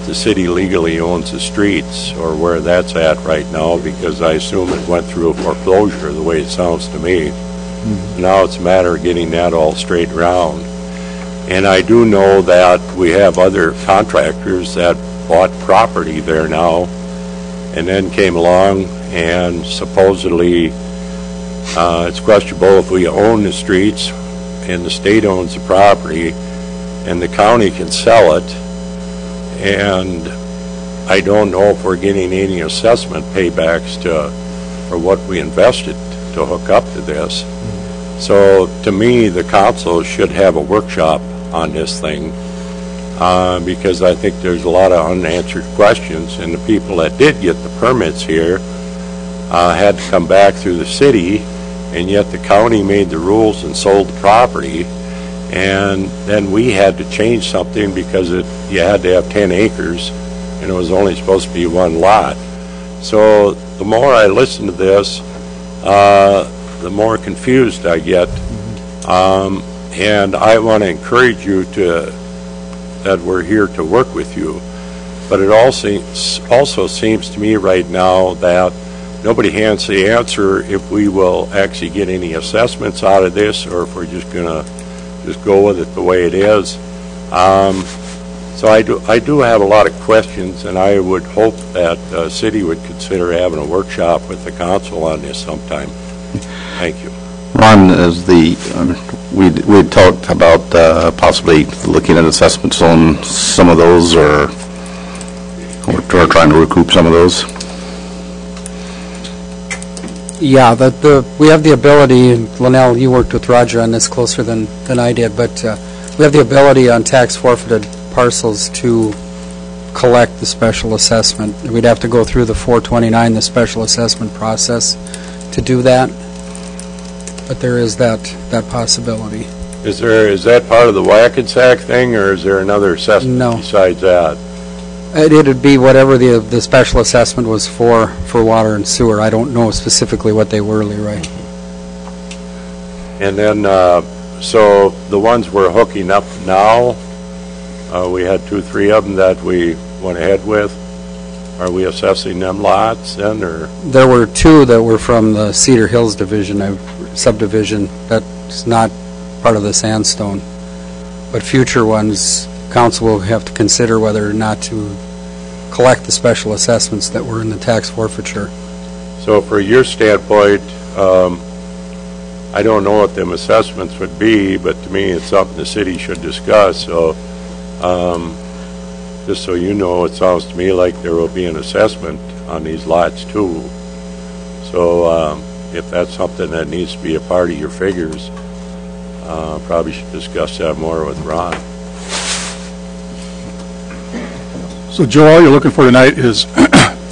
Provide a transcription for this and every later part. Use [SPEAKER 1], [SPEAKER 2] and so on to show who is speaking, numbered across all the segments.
[SPEAKER 1] if the city legally owns the streets or where that's at right now, because I assume it went through a foreclosure the way it sounds to me. Now it's a matter of getting that all straight around. And I do know that we have other contractors that bought property there now and then came along and supposedly it's questionable if we own the streets and the state owns the property and the county can sell it, and I don't know if we're getting any assessment paybacks for what we invested to hook up to this. So to me, the council should have a workshop on this thing because I think there's a lot of unanswered questions, and the people that did get the permits here had to come back through the city, and yet the county made the rules and sold the property, and then we had to change something because you had to have 10 acres and it was only supposed to be one lot. So the more I listen to this, the more confused I get, and I want to encourage you that we're here to work with you. But it also seems to me right now that nobody has the answer if we will actually get any assessments out of this, or if we're just going to just go with it the way it is. So I do have a lot of questions, and I would hope that the city would consider having a workshop with the council on this sometime. Thank you.
[SPEAKER 2] Ron, as we talked about possibly looking at assessments on some of those, or trying to recoup some of those.
[SPEAKER 3] Yeah, we have the ability, and Linnell, you worked with Roger on this closer than I did, but we have the ability on tax forfeited parcels to collect the special assessment. We'd have to go through the 429, the special assessment process to do that, but there is that possibility.
[SPEAKER 1] Is that part of the Whack-a-Sack thing, or is there another assessment besides that?
[SPEAKER 3] It would be whatever the special assessment was for water and sewer. I don't know specifically what they were, Leroy.
[SPEAKER 1] And then, so the ones we're hooking up now, we had 2, 3 of them that we went ahead with. Are we assessing them lots then, or? There
[SPEAKER 3] were 2 that were from the Cedar Hills subdivision. That's not part of the sandstone. But future ones, council will have to consider whether or not to collect the special assessments that were in the tax forfeiture.
[SPEAKER 1] So for your standpoint, I don't know what them assessments would be, but to me it's something the city should discuss. So just so you know, it sounds to me like there will be an assessment on these lots too. So if that's something that needs to be a part of your figures, probably should discuss that more with Ron.
[SPEAKER 4] So, Joe, all you're looking for tonight is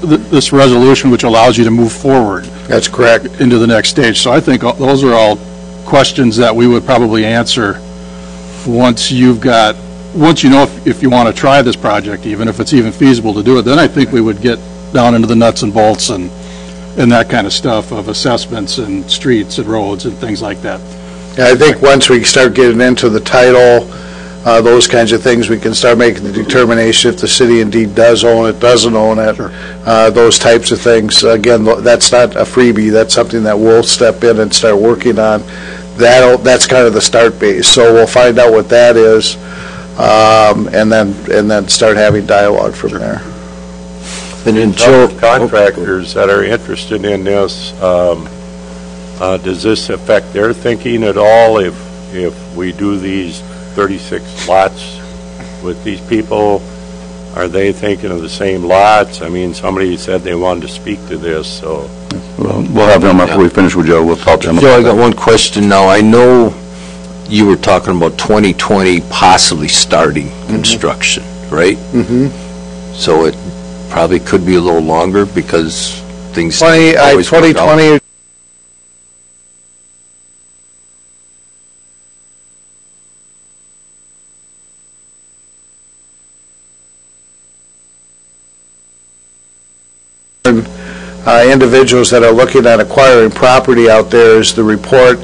[SPEAKER 4] this resolution which allows you to move forward.
[SPEAKER 2] That's correct.
[SPEAKER 4] Into the next stage. So I think those are all questions that we would probably answer once you know if you want to try this project, even if it's even feasible to do it. Then I think we would get down into the nuts and bolts and that kind of stuff of assessments and streets and roads and things like that.
[SPEAKER 5] Yeah, I think once we start getting into the title, those kinds of things, we can start making the determination if the city indeed does own it, doesn't own it,
[SPEAKER 4] sure.
[SPEAKER 5] Those types of things. Again, that's not a freebie. That's something that we'll step in and start working on. That's kind of the start base. So we'll find out what that is, and then start having dialogue from there.
[SPEAKER 1] And then Joe, contractors that are interested in this, does this affect their thinking at all if we do these 36 lots with these people? Are they thinking of the same lots? I mean, somebody said they wanted to speak to this, so.
[SPEAKER 2] We'll have them after we finish with Joe. We'll talk to them.
[SPEAKER 6] Joe, I got one question now. I know you were talking about 2020 possibly starting construction, right?
[SPEAKER 5] Mm-hmm.
[SPEAKER 6] So it probably could be a little longer because things always
[SPEAKER 5] 2020. Individuals that are looking at acquiring property out there is the report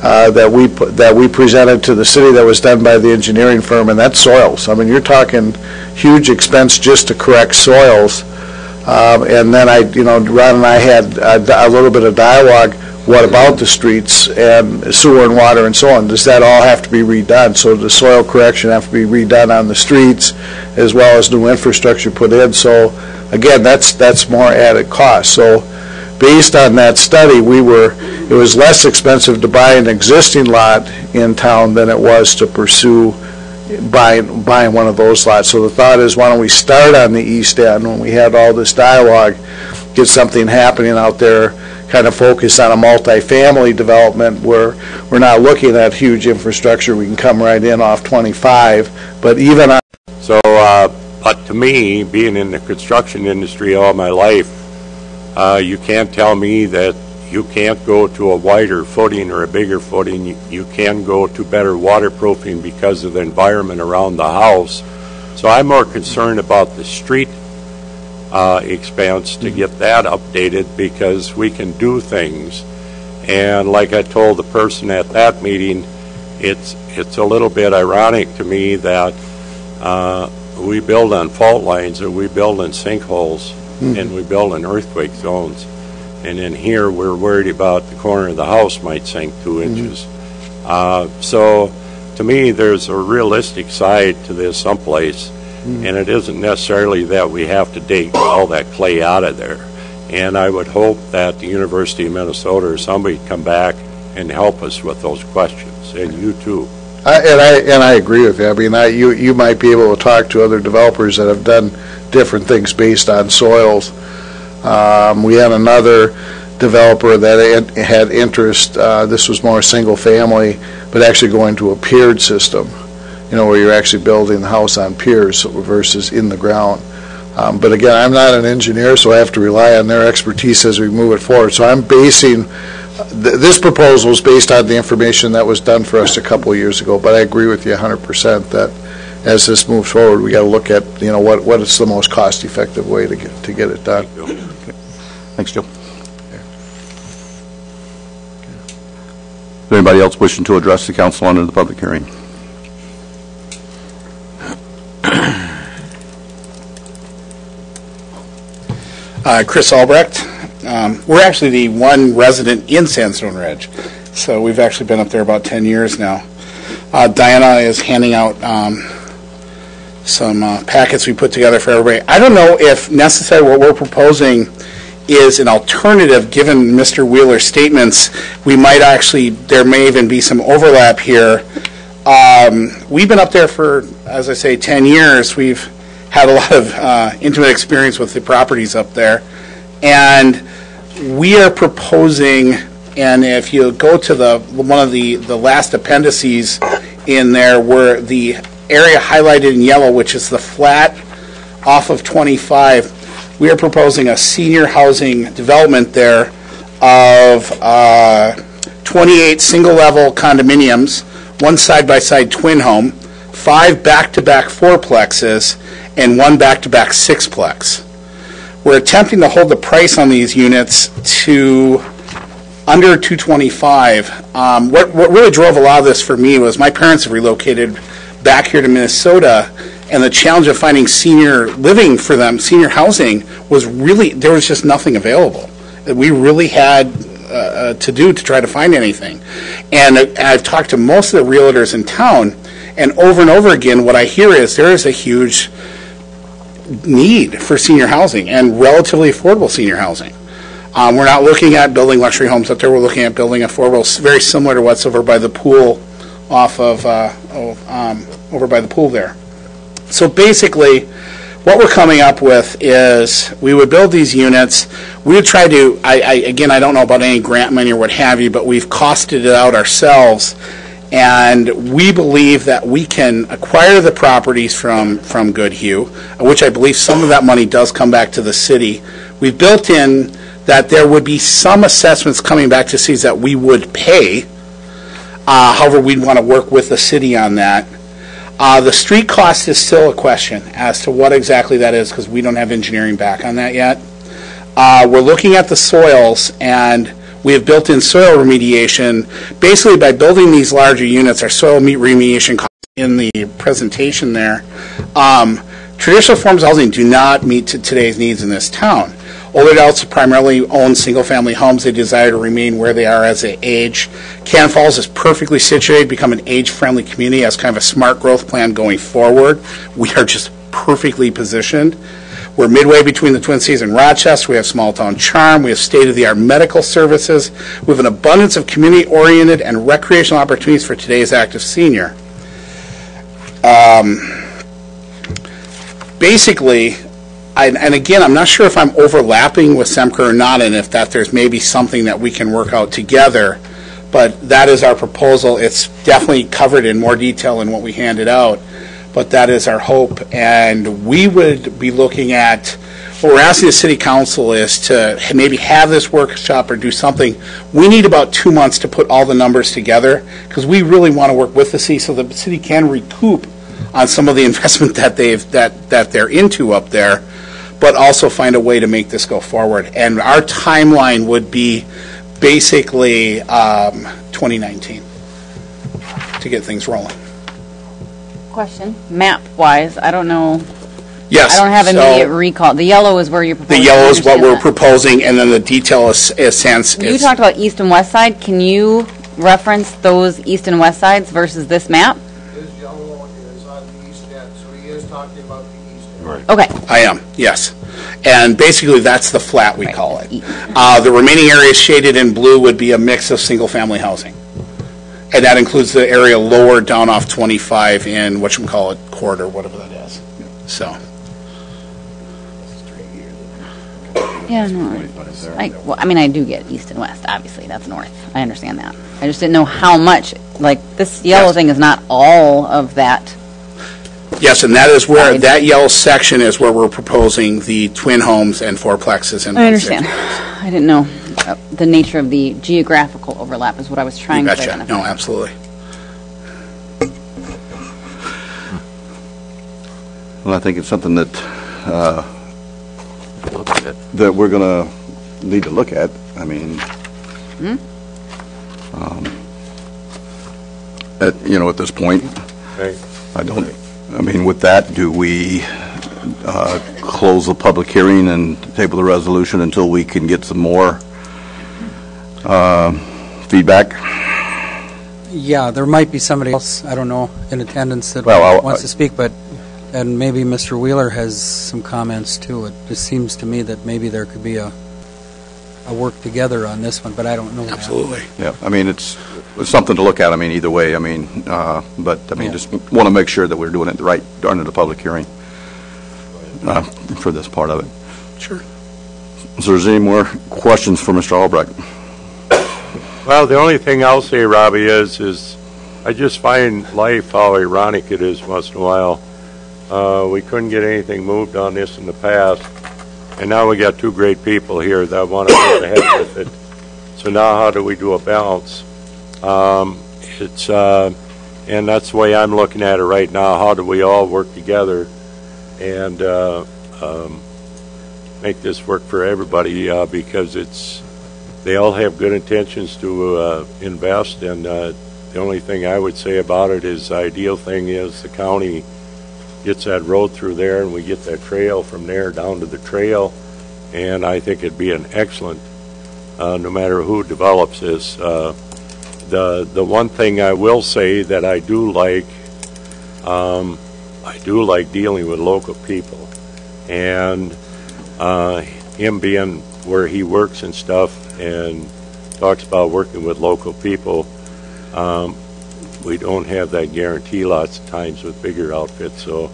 [SPEAKER 5] that we presented to the city that was done by the engineering firm, and that's soils. I mean, you're talking huge expense just to correct soils. And then Ron and I had a little bit of dialogue. What about the streets and sewer and water and so on? Does that all have to be redone? So does soil correction have to be redone on the streets as well as new infrastructure put in? So again, that's more added cost. So based on that study, it was less expensive to buy an existing lot in town than it was to pursue buying one of those lots. So the thought is, why don't we start on the east end when we had all this dialogue, get something happening out there, kind of focus on a multifamily development where we're not looking at huge infrastructure. We can come right in off 25, but even on...
[SPEAKER 1] So, but to me, being in the construction industry all my life, you can't tell me that you can't go to a wider footing or a bigger footing. You can go to better waterproofing because of the environment around the house. So I'm more concerned about the street expense to get that updated, because we can do things. And like I told the person at that meeting, it's a little bit ironic to me that we build on fault lines, or we build in sinkholes, and we build in earthquake zones. And in here, we're worried about the corner of the house might sink 2 inches. So to me, there's a realistic side to this someplace. And it isn't necessarily that we have to dig all that clay out of there. And I would hope that the University of Minnesota or somebody come back and help us with those questions, and you too.
[SPEAKER 5] I agree with you. I mean, you might be able to talk to other developers that have done different things based on soils. We had another developer that had interest. This was more single family, but actually going to a piered system, where you're actually building the house on piers versus in the ground. But again, I'm not an engineer, so I have to rely on their expertise as we move it forward. So I'm basing, this proposal is based on the information that was done for us a couple of years ago, but I agree with you 100% that as this moves forward, we got to look at, what is the most cost-effective way to get it done.
[SPEAKER 2] Okay. Thanks, Joe. Is there anybody else wishing to address the council under the public hearing?
[SPEAKER 7] Chris Albrecht. We're actually the one resident in Sandstone Ridge, so we've actually been up there about 10 years now. Diana is handing out some packets we put together for everybody. I don't know if necessarily what we're proposing is an alternative, given Mr. Wheeler's statements. We might actually, there may even be some overlap here. We've been up there for, as I say, 10 years. We've had a lot of intimate experience with the properties up there. And we are proposing, and if you go to one of the last appendices in there, where the area highlighted in yellow, which is the flat off of 25, we are proposing a senior housing development there of 28 single-level condominiums, one side-by-side twin home, 5 back-to-back fourplexes, and 1 back-to-back sixplex. We're attempting to hold the price on these units to under $225. What really drove a lot of this for me was my parents have relocated back here to Minnesota, and the challenge of finding senior living for them, senior housing, was really, there was just nothing available. We really had to do to try to find anything. And I've talked to most of the realtors in town, and over again, what I hear is there is a huge need for senior housing and relatively affordable senior housing. We're not looking at building luxury homes up there. We're looking at building affordable, very similar to what's over by the pool, off of over by the pool there. So basically, what we're coming up with is we would build these units. We would try to, again, I don't know about any grant money or what have you, but we've costed it out ourselves. And we believe that we can acquire the properties from Goodhue, which I believe some of that money does come back to the city. We've built in that there would be some assessments coming back to cities that we would pay. However, we'd want to work with the city on that. The street cost is still a question as to what exactly that is, because we don't have engineering back on that yet. We're looking at the soils, and We have built in soil remediation. Basically, by building these larger units, our soil remediation costs in the presentation there. Traditional forms of housing do not meet today's needs in this town. Older adults primarily own single-family homes. They desire to remain where they are as they age. Cannon Falls is perfectly situated to become an age-friendly community as kind of a smart growth plan going forward. We are just perfectly positioned. We're midway between the Twin Cities and Rochester. We have small-town charm. We have state-of-the-art medical services. We have an abundance of community-oriented and recreational opportunities for today's active senior. Basically, and again, I'm not sure if I'm overlapping with Semker or not, and if that there's maybe something that we can work out together, but that is our proposal. It's definitely covered in more detail in what we handed out, but that is our hope. And we would be looking at, what we're asking the city council is to maybe have this workshop or do something. We need about 2 months to put all the numbers together, because we really want to work with the city so the city can recoup on some of the investment that they're into up there, but also find a way to make this go forward. And our timeline would be basically 2019 to get things rolling.
[SPEAKER 8] Question, map-wise, I don't know.
[SPEAKER 7] Yes.
[SPEAKER 8] I don't have immediate recall. The yellow is where you're proposing.
[SPEAKER 7] The yellow is what we're
[SPEAKER 8] that.
[SPEAKER 7] proposing, and then the detail is sense.
[SPEAKER 8] You talked about east and west side. Can you reference those east and west sides versus this map?
[SPEAKER 5] His yellow is on the east end, so he is talking about the east end.
[SPEAKER 1] Right.
[SPEAKER 8] Okay.
[SPEAKER 7] I am, yes. And basically, that's the flat, we call it.
[SPEAKER 8] East.
[SPEAKER 7] The remaining areas shaded in blue would be a mix of single-family housing. And that includes the area lower down off 25 in whatchamacallit corridor, whatever that is. So,
[SPEAKER 8] Yeah, no. I mean, I do get east and west, obviously. That's north. I understand that. I just didn't know how much, like, this yellow
[SPEAKER 7] Yes.
[SPEAKER 8] thing is not all of that.
[SPEAKER 7] yes, and that is where,
[SPEAKER 8] Right.
[SPEAKER 7] that yellow section is where we're proposing the twin homes and fourplexes. And
[SPEAKER 8] I understand. I didn't know the nature of the geographical overlap is what I was
[SPEAKER 7] You
[SPEAKER 8] trying to
[SPEAKER 7] betcha.
[SPEAKER 8] identify.
[SPEAKER 7] No, absolutely.
[SPEAKER 2] Well, I think it's something that, that we're going to need to look at. I mean, at this point,
[SPEAKER 1] Okay.
[SPEAKER 2] with that, do we close the public hearing and table the resolution until we can get some more feedback?
[SPEAKER 3] Yeah, there might be somebody else, I don't know, in attendance that
[SPEAKER 2] Well,
[SPEAKER 3] wants to speak, and maybe Mr. Wheeler has some comments too. It just seems to me that maybe there could be a work together on this one, but I don't know that.
[SPEAKER 7] Absolutely.
[SPEAKER 2] Yeah, it's something to look at, either way, just want to make sure that we're doing it right during the public hearing for this part of it.
[SPEAKER 7] Sure.
[SPEAKER 2] So is there any more questions for Mr. Albrecht?
[SPEAKER 1] Well, the only thing I'll say, Robbie, is I just find life how ironic it is once in a while. We couldn't get anything moved on this in the past, and now we got two great people here that want to move ahead with it. So now how do we do a balance? And that's the way I'm looking at it right now. How do we all work together and make this work for everybody? Because they all have good intentions to invest, and the only thing I would say about it is the ideal thing is the county gets that road through there and we get that trail from there down to the trail, and I think it'd be an excellent, no matter who develops this. The one thing I will say that I do like dealing with local people, and him being where he works and stuff and talks about working with local people, we don't have that guarantee lots of times with bigger outfits. So,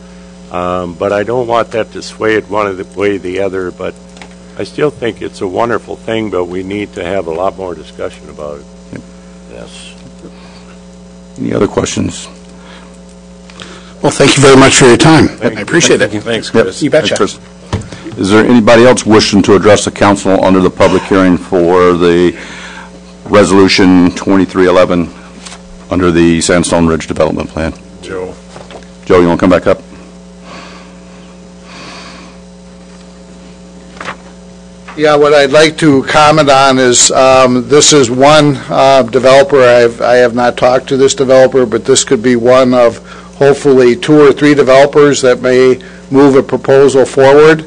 [SPEAKER 1] but I don't want that to sway it one way or the other, but I still think it's a wonderful thing, but we need to have a lot more discussion about it.
[SPEAKER 2] Yes. Any other questions?
[SPEAKER 7] Well, thank you very much for your time. I appreciate it.
[SPEAKER 1] Thanks, Chris.
[SPEAKER 7] You betcha.
[SPEAKER 2] Thanks, Chris. Is there anybody else wishing to address the council under the public hearing for the Resolution 2311 under the Sandstone Ridge Development Plan?
[SPEAKER 1] Joe.
[SPEAKER 2] Joe, you want to come back up?
[SPEAKER 5] Yeah, what I'd like to comment on is, this is one developer. I have not talked to this developer, but this could be one of hopefully 2 or 3 developers that may move a proposal forward.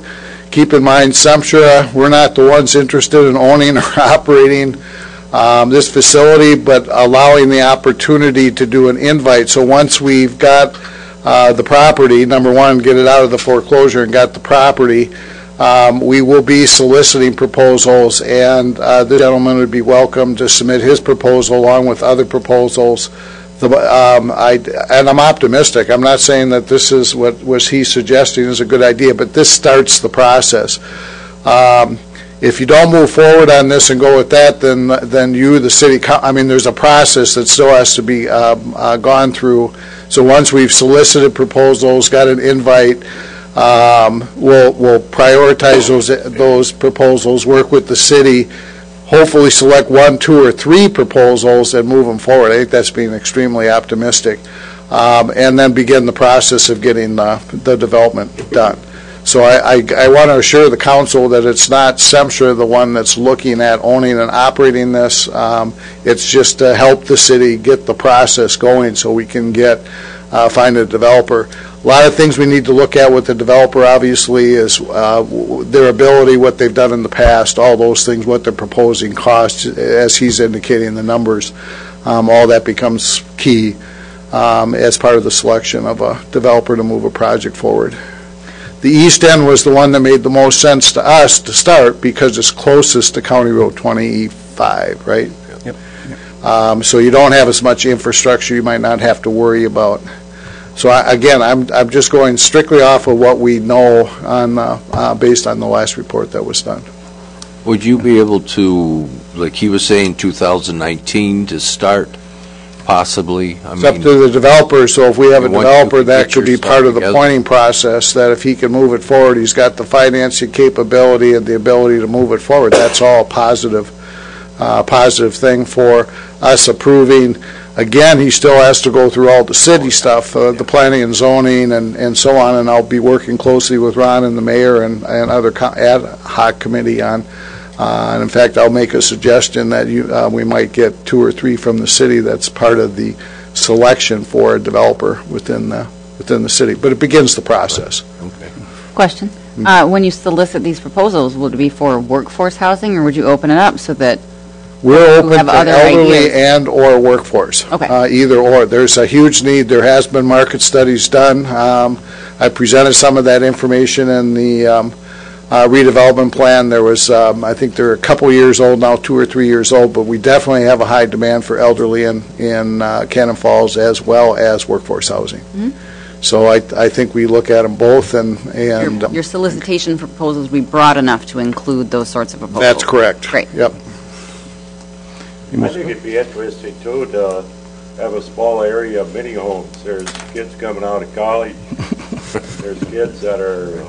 [SPEAKER 5] Keep in mind, Semstra, we're not the ones interested in owning or operating this facility, but allowing the opportunity to do an invite. So once we've got the property, number one, get it out of the foreclosure and got the property, we will be soliciting proposals, and the gentleman would be welcome to submit his proposal along with other proposals. And I'm optimistic. I'm not saying that this is what was he suggesting is a good idea, but this starts the process. If you don't move forward on this and go with that, then you, the city, there's a process that still has to be gone through. So once we've solicited proposals, got an invite, we'll prioritize those proposals, work with the city, hopefully select 1, 2, or 3 proposals and move them forward. I think that's being extremely optimistic. And then begin the process of getting the development done. So I want to assure the council that it's not Semstra the one that's looking at owning and operating this. It's just to help the city get the process going so we can find a developer. A lot of things we need to look at with the developer, obviously, is their ability, what they've done in the past, all those things, what they're proposing, costs, as he's indicating the numbers. All that becomes key as part of the selection of a developer to move a project forward. The east end was the one that made the most sense to us to start because it's closest to County Road 25, right? Yep. So you don't have as much infrastructure you might not have to worry about. So again, I'm just going strictly off of what we know on based on the last report that was done.
[SPEAKER 6] Would you be able to, like he was saying, 2019 to start, possibly?
[SPEAKER 5] It's up to the developer, so if we have a developer, that could be part of the planning process, that if he can move it forward, he's got the financing capability and the ability to move it forward. That's all positive thing for us approving. Again, he still has to go through all the city stuff, the planning and zoning and so on, and I'll be working closely with Ron and the mayor and other ad hoc committee on. And in fact, I'll make a suggestion that we might get 2 or 3 from the city that's part of the selection for a developer within the city. But it begins the process.
[SPEAKER 6] Okay.
[SPEAKER 8] Question. When you solicit these proposals, would it be for workforce housing, or would you open it up so that
[SPEAKER 5] we're open
[SPEAKER 8] have
[SPEAKER 5] to
[SPEAKER 8] other
[SPEAKER 5] elderly
[SPEAKER 8] ideas?
[SPEAKER 5] and or workforce?
[SPEAKER 8] Okay.
[SPEAKER 5] Either or. There's a huge need. There has been market studies done. I presented some of that information in the redevelopment plan. There was, I think they're a couple years old now, 2 or 3 years old, but we definitely have a high demand for elderly in Cannon Falls as well as workforce housing. Mm-hmm. So I think we look at them both, and
[SPEAKER 8] your solicitation for proposals will be broad enough to include those sorts of proposals.
[SPEAKER 5] That's correct.
[SPEAKER 8] Great.
[SPEAKER 5] Yep.
[SPEAKER 1] I think it'd be interesting, too, to have a small area of mini homes. There's kids coming out of college. There's kids that are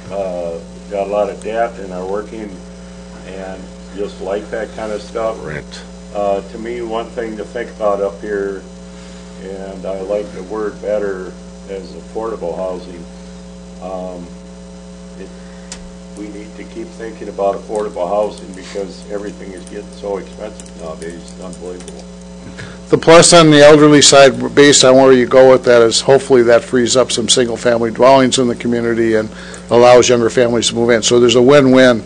[SPEAKER 1] got a lot of debt and are working and just like that kind of stuff.
[SPEAKER 6] Rent.
[SPEAKER 1] To me, one thing to think about up here, and I like the word better as affordable housing, we need to keep thinking about affordable housing because everything is getting so expensive nowadays. It's unbelievable.
[SPEAKER 5] The plus on the elderly side, based on where you go with that, is hopefully that frees up some single-family dwellings in the community and allows younger families to move in. So there's a win-win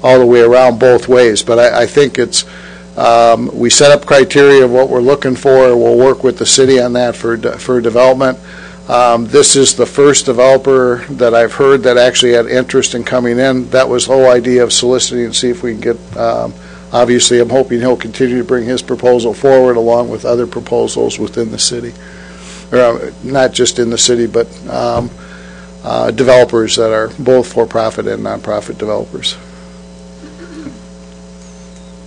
[SPEAKER 5] all the way around both ways. But I think it's, we set up criteria of what we're looking for. We'll work with the city on that for development. This is the first developer that I've heard that actually had interest in coming in. That was the whole idea of soliciting and see if we can get, obviously I'm hoping he'll continue to bring his proposal forward along with other proposals within the city. Or, not just in the city, but developers that are both for-profit and nonprofit developers.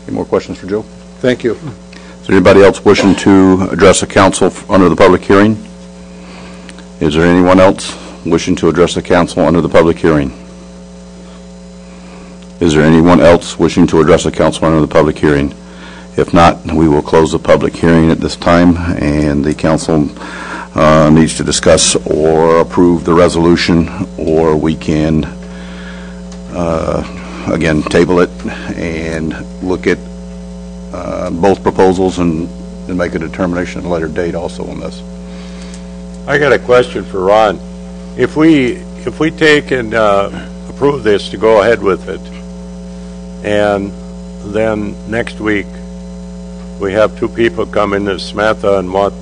[SPEAKER 2] Any more questions for Joe?
[SPEAKER 5] Thank you.
[SPEAKER 2] Is there anybody else wishing to address the council under the public hearing? Is there anyone else wishing to address the council under the public hearing? Is there anyone else wishing to address the council under the public hearing? If not, we will close the public hearing at this time, and the council needs to discuss or approve the resolution, or we can again, table it and look at both proposals and make a determination at a later date also on this.
[SPEAKER 1] I got a question for Ron. If we take and approve this to go ahead with it, and then next week we have two people come into Samantha and want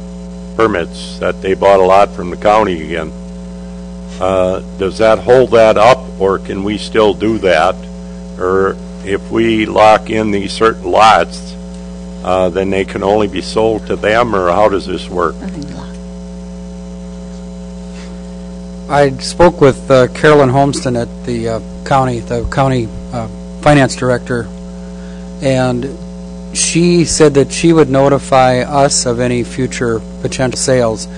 [SPEAKER 1] permits that they bought a lot from the county again, does that hold that up, or can we still do that? Or if we lock in these certain lots, then they can only be sold to them, or how does this work?
[SPEAKER 3] I spoke with Carolyn Holmeston at the county finance director, and she said that she would notify us of any future potential sales.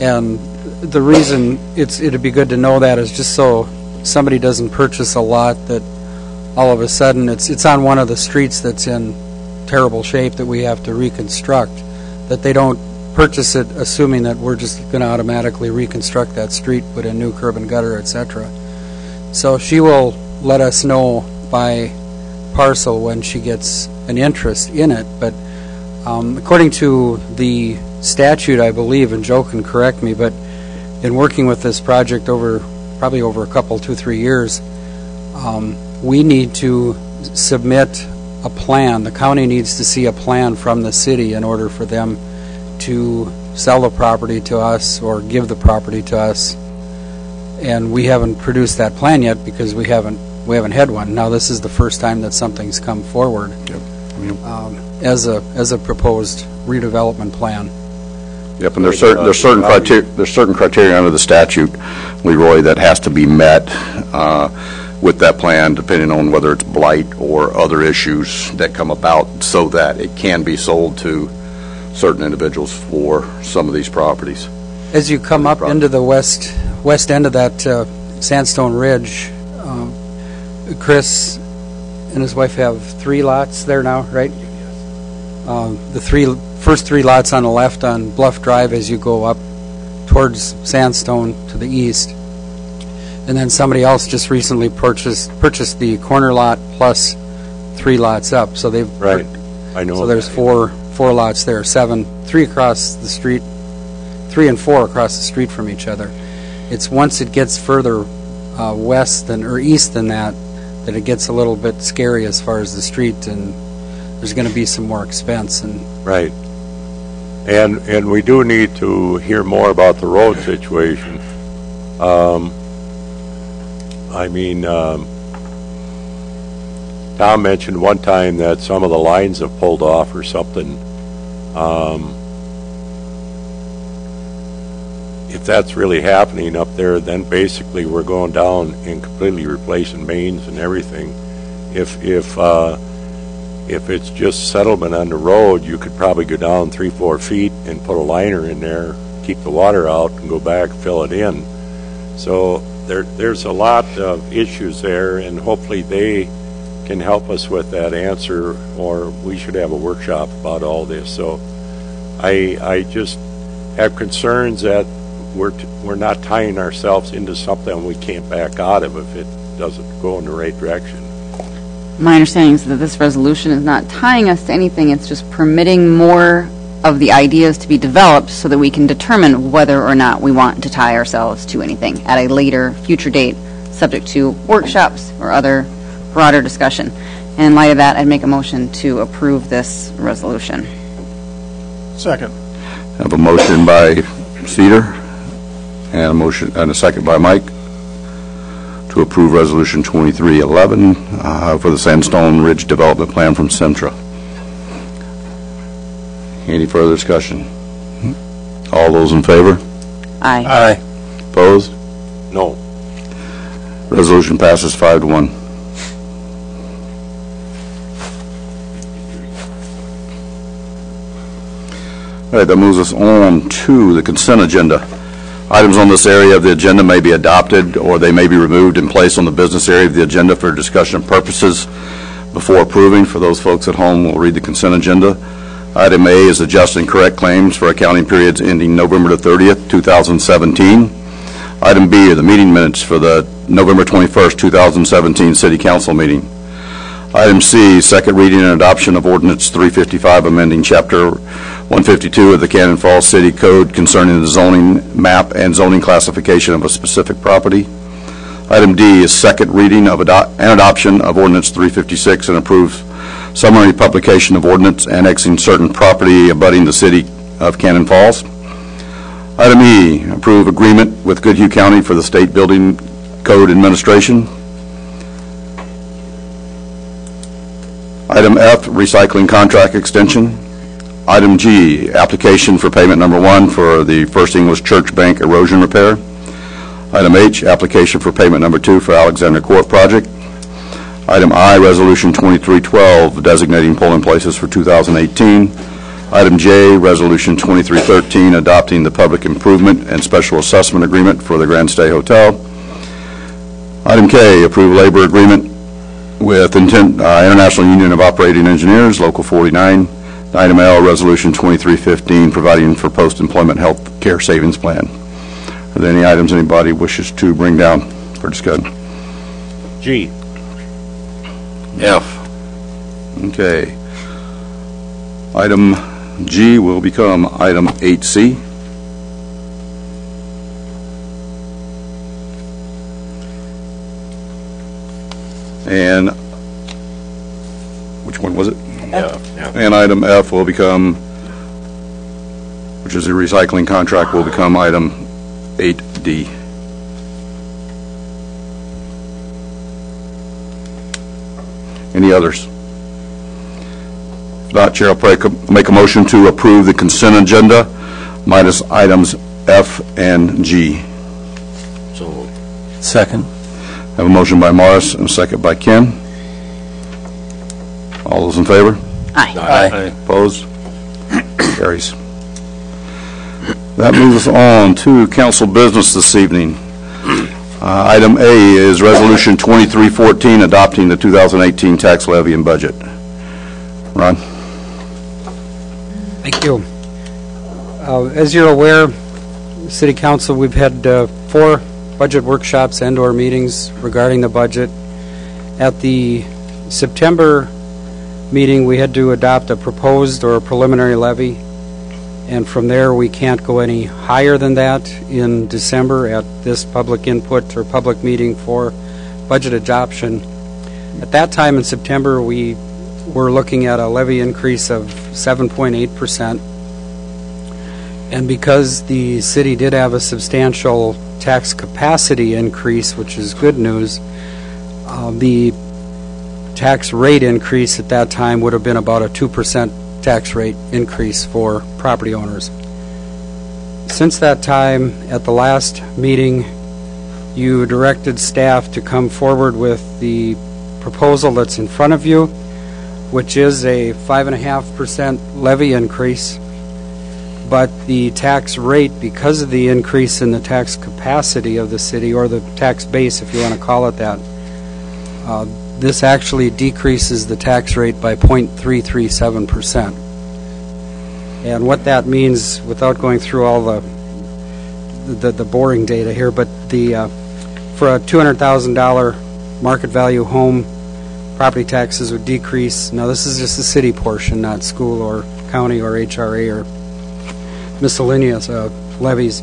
[SPEAKER 3] And the reason it'd be good to know that is just so somebody doesn't purchase a lot that all of a sudden it's on one of the streets that's in terrible shape that we have to reconstruct, that they don't purchase it assuming that we're just going to automatically reconstruct that street, put in new curb and gutter, etc. So she will let us know by parcel when she gets an interest in it. But according to the statute, I believe, and Joe can correct me, but in working with this project probably over a couple, 2-3 years, we need to submit a plan. The county needs to see a plan from the city in order for them to sell the property to us or give the property to us. And we haven't produced that plan yet because we haven't had one. Now this is the first time that something's come forward as a proposed redevelopment plan.
[SPEAKER 2] Yep, and there's certain criteria under the statute, Leroy, that has to be met with that plan, depending on whether it's blight or other issues that come about, so that it can be sold to certain individuals for some of these properties.
[SPEAKER 3] As you come up into the west end of that Sandstone Ridge, Chris and his wife have 3 lots there now, right? The first 3 lots on the left on Bluff Drive as you go up towards Sandstone to the east. And then somebody else just recently purchased the corner lot plus 3 lots up. So they've
[SPEAKER 1] right. I know.
[SPEAKER 3] So there's four lots there, 3 across the street, 3 and 4 across the street from each other. It's once it gets further west or east than that it gets a little bit scary as far as the street, and there's going to be some more expense. And
[SPEAKER 1] right. And we do need to hear more about the road situation. Tom mentioned one time that some of the lines have pulled off or something. If that's really happening up there, then basically we're going down and completely replacing mains and everything. If it's just settlement on the road, you could probably go down 3-4 feet and put a liner in there, keep the water out, and go back, fill it in. So there's a lot of issues there, and hopefully they can help us with that answer, or we should have a workshop about all this. So I just have concerns that we're not tying ourselves into something we can't back out of if it doesn't go in the right direction.
[SPEAKER 8] My understanding is that this resolution is not tying us to anything. It's just permitting more of the ideas to be developed so that we can determine whether or not we want to tie ourselves to anything at a later, future date, subject to workshops or other broader discussion. And in light of that, I'd make a motion to approve this resolution.
[SPEAKER 4] Second.
[SPEAKER 2] I have a motion by Cedar and a second by Mike to approve Resolution 2311 for the Sandstone Ridge Development Plan from Centra. Any further discussion? All those in favor?
[SPEAKER 8] Aye.
[SPEAKER 2] Aye. Opposed?
[SPEAKER 1] No.
[SPEAKER 2] Resolution passes 5-1. All right, that moves us on to the consent agenda. Items on this area of the agenda may be adopted, or they may be removed and placed on the business area of the agenda for discussion purposes before approving. For those folks at home, we'll read the consent agenda. Item A is adjust and correct claims for accounting periods ending November the 30th, 2017. Item B are the meeting minutes for the November 21st, 2017 City Council meeting. Item C, second reading and adoption of ordinance 355, amending Chapter 152 of the Cannon Falls City Code concerning the zoning map and zoning classification of a specific property. Item D is second reading of and adoption of ordinance 356 and approves summary publication of ordinance annexing certain property abutting the city of Cannon Falls. Item E, approve agreement with Goodhue County for the state building code administration. Item F, recycling contract extension. Item G, application for payment number 1 for the First English Church Bank erosion repair. Item H, application for payment number 2 for Alexander Court project. Item I, resolution 2312, designating polling places for 2018. Item J, resolution 2313, adopting the public improvement and special assessment agreement for the Grand Stay Hotel. Item K, approve labor agreement with International Union of Operating Engineers, Local 49. Item L, Resolution 2315, providing for post-employment health care savings plan. Are there any items anybody wishes to bring down for discussion?
[SPEAKER 1] G.
[SPEAKER 6] F.
[SPEAKER 2] Okay. Item G will become item 8C. And which one was it?
[SPEAKER 6] F.
[SPEAKER 2] And item F will become, which is the recycling contract, will become item 8D. Any others? If not, Chair will make a motion to approve the consent agenda minus items F and G.
[SPEAKER 6] So
[SPEAKER 3] Second.
[SPEAKER 2] Have a motion by Morris and a second by Ken. All those in favor?
[SPEAKER 8] Aye.
[SPEAKER 2] Opposed? Carries. That moves us on to council business this evening. Item A is Resolution 2314, adopting the 2018 tax levy and budget. Ron?
[SPEAKER 3] Thank you. As you're aware, City Council, we've had 4 budget workshops and/or meetings regarding the budget. At the September meeting, we had to adopt a proposed or a preliminary levy, and from there we can't go any higher than that in December at this public input or public meeting for budget adoption. At that time in September, we were looking at a levy increase of 7.8%, and because the city did have a substantial tax capacity increase, which is good news, the tax rate increase at that time would have been about a 2% tax rate increase for property owners. Since that time, at the last meeting, you directed staff to come forward with the proposal that's in front of you, which is a 5.5% levy increase, but the tax rate, because of the increase in the tax capacity of the city, or the tax base, if you want to call it that, this actually decreases the tax rate by 0.337%. And what that means, without going through all the boring data here, but for a $200,000 market value home, property taxes would decrease. Now, this is just the city portion, not school or county or HRA or miscellaneous levies.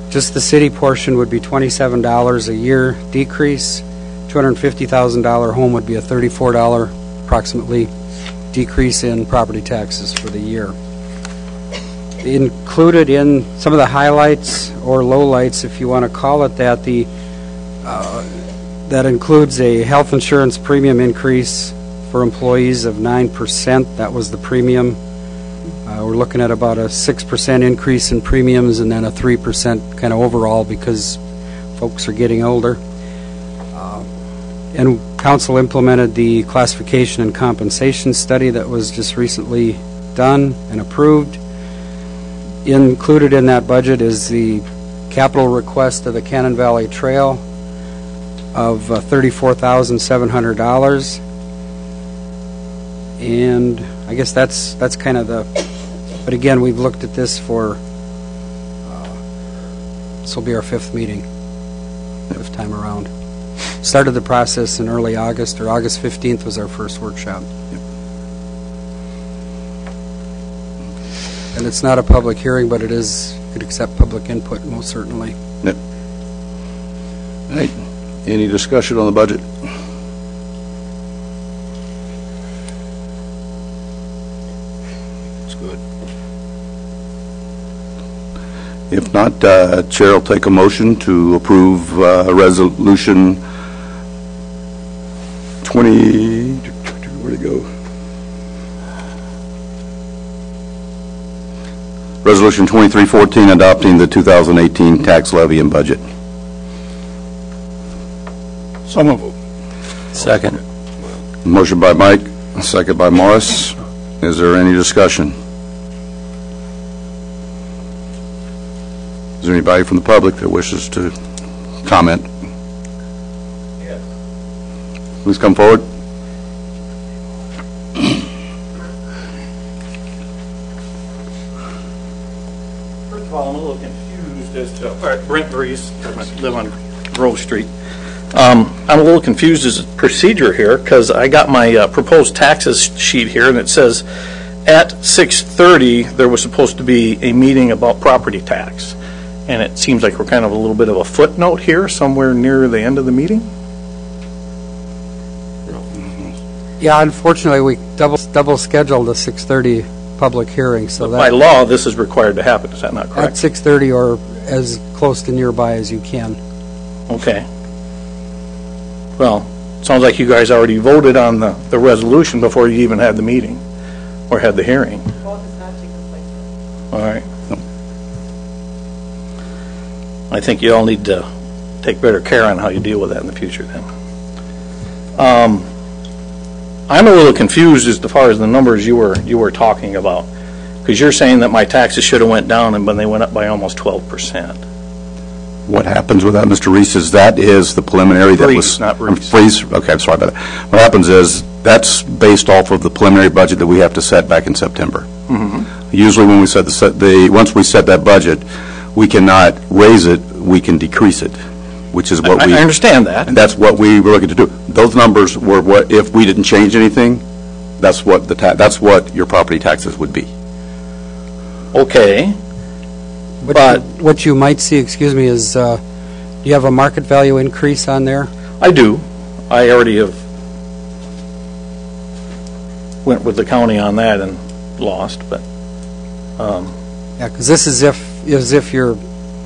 [SPEAKER 3] Just the city portion would be $27 a year decrease. $250,000 home would be a $34 approximately decrease in property taxes for the year. Included in some of the highlights or lowlights, if you want to call it that, that includes a health insurance premium increase for employees of 9%. That was the premium. We're looking at about a 6% increase in premiums and then a 3% kind of overall because folks are getting older. And council implemented the classification and compensation study that was just recently done and approved. Included in that budget is the capital request of the Cannon Valley Trail of $34,700. And I guess that's kind of but again, we've looked at this for, this will be our 5th meeting, 5th time around. started the process in early August, or August 15th was our first workshop. And it's not a public hearing, but it is, could accept public input, most certainly.
[SPEAKER 2] All right. Any discussion on the budget?
[SPEAKER 6] It's good.
[SPEAKER 2] If not, Chair will take a motion to approve Resolution 20, where'd it go? Resolution 2314, adopting the 2018 tax levy and budget.
[SPEAKER 4] So moved.
[SPEAKER 6] Second.
[SPEAKER 2] Motion by Mike, second by Morris. Is there any discussion? Is there anybody from the public that wishes to comment? Yes. Please come forward.
[SPEAKER 9] First of all, I'm a little confused as to, all right, Brent Breeze, I live on Grove Street. I'm a little confused as a procedure here, because I got my proposed taxes sheet here, and it says at 6:30, there was supposed to be a meeting about property tax. And it seems like we're kind of a little bit of a footnote here, somewhere near the end of the meeting.
[SPEAKER 3] Yeah, unfortunately, we double scheduled a 6:30 public hearing, so
[SPEAKER 9] But by
[SPEAKER 3] that
[SPEAKER 9] law, this is required to happen, is that not
[SPEAKER 3] at
[SPEAKER 9] correct?
[SPEAKER 3] 6:30 or as close to nearby as you can.
[SPEAKER 9] Okay. Well, it sounds like you guys already voted on the resolution before you even had the meeting, or had the hearing. All right. I think you all need to take better care on how you deal with that in the future then. I'm a little confused as far as the numbers you were talking about, because you're saying that my taxes should have went down, and they went up by almost 12%.
[SPEAKER 2] What happens with that, Mr. Reese, is that is the preliminary that was...
[SPEAKER 9] Freeze, not Reese.
[SPEAKER 2] Freeze, okay, I'm sorry about that. What happens is, that's based off of the preliminary budget that we have to set back in September. Usually when we set once we set that budget, we cannot raise it, we can decrease it, which is what we...
[SPEAKER 9] I understand that.
[SPEAKER 2] And that's what we were looking to do. Those numbers were what, if we didn't change anything, that's what that's what your property taxes would be.
[SPEAKER 9] Okay. But
[SPEAKER 3] What you might see, excuse me, is, do you have a market value increase on there?
[SPEAKER 9] I do. I already have went with the county on that and lost, but
[SPEAKER 3] Yeah, because this is as if your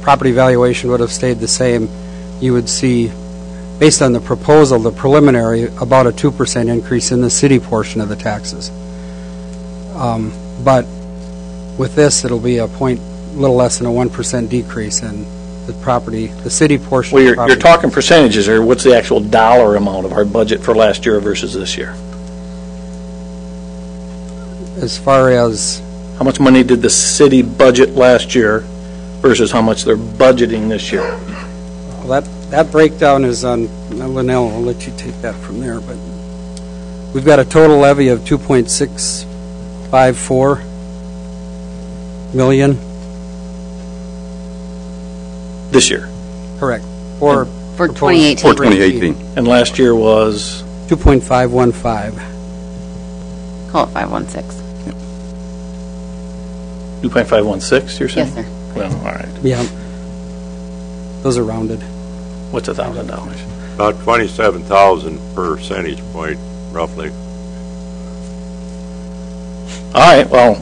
[SPEAKER 3] property valuation would have stayed the same. You would see, based on the proposal, the preliminary, about a 2% increase in the city portion of the taxes. But with this, it'll be a little less than a 1% decrease in the property, the city portion.
[SPEAKER 9] well,
[SPEAKER 3] of the
[SPEAKER 9] you're
[SPEAKER 3] property.
[SPEAKER 9] talking percentages, or what's the actual dollar amount of our budget for last year versus this year?
[SPEAKER 3] As far as,
[SPEAKER 9] How much money did the city budget last year versus how much they're budgeting this year?
[SPEAKER 3] well, that breakdown is on, Linnell, I'll let you take that from there, but we've got a total levy of 2.654 million.
[SPEAKER 9] This year.
[SPEAKER 3] Correct. For
[SPEAKER 8] For
[SPEAKER 3] proposed-
[SPEAKER 8] 2018.
[SPEAKER 2] For 2018.
[SPEAKER 9] And last year was,
[SPEAKER 3] 2.515.
[SPEAKER 8] Call it 516.
[SPEAKER 9] 2.516, you're saying?
[SPEAKER 8] Yes, sir.
[SPEAKER 9] Well, all right.
[SPEAKER 3] Yeah. Those are rounded.
[SPEAKER 9] What's $1,000?
[SPEAKER 1] About 27,000 percentage point, roughly.
[SPEAKER 9] All right, well,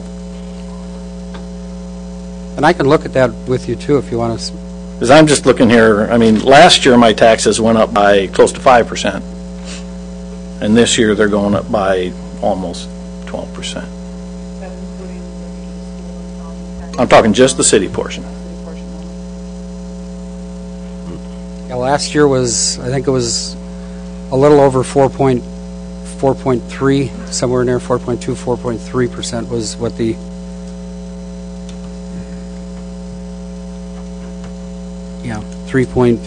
[SPEAKER 3] And I can look at that with you too if you want to.
[SPEAKER 9] because I'm just looking here, I mean, last year my taxes went up by close to 5%. And this year they're going up by almost 12%. I'm talking just the city portion.
[SPEAKER 3] Yeah, last year was, I think it was a little over 4.3, somewhere in there, 4.2, 4.3% was what the, yeah, 3 point,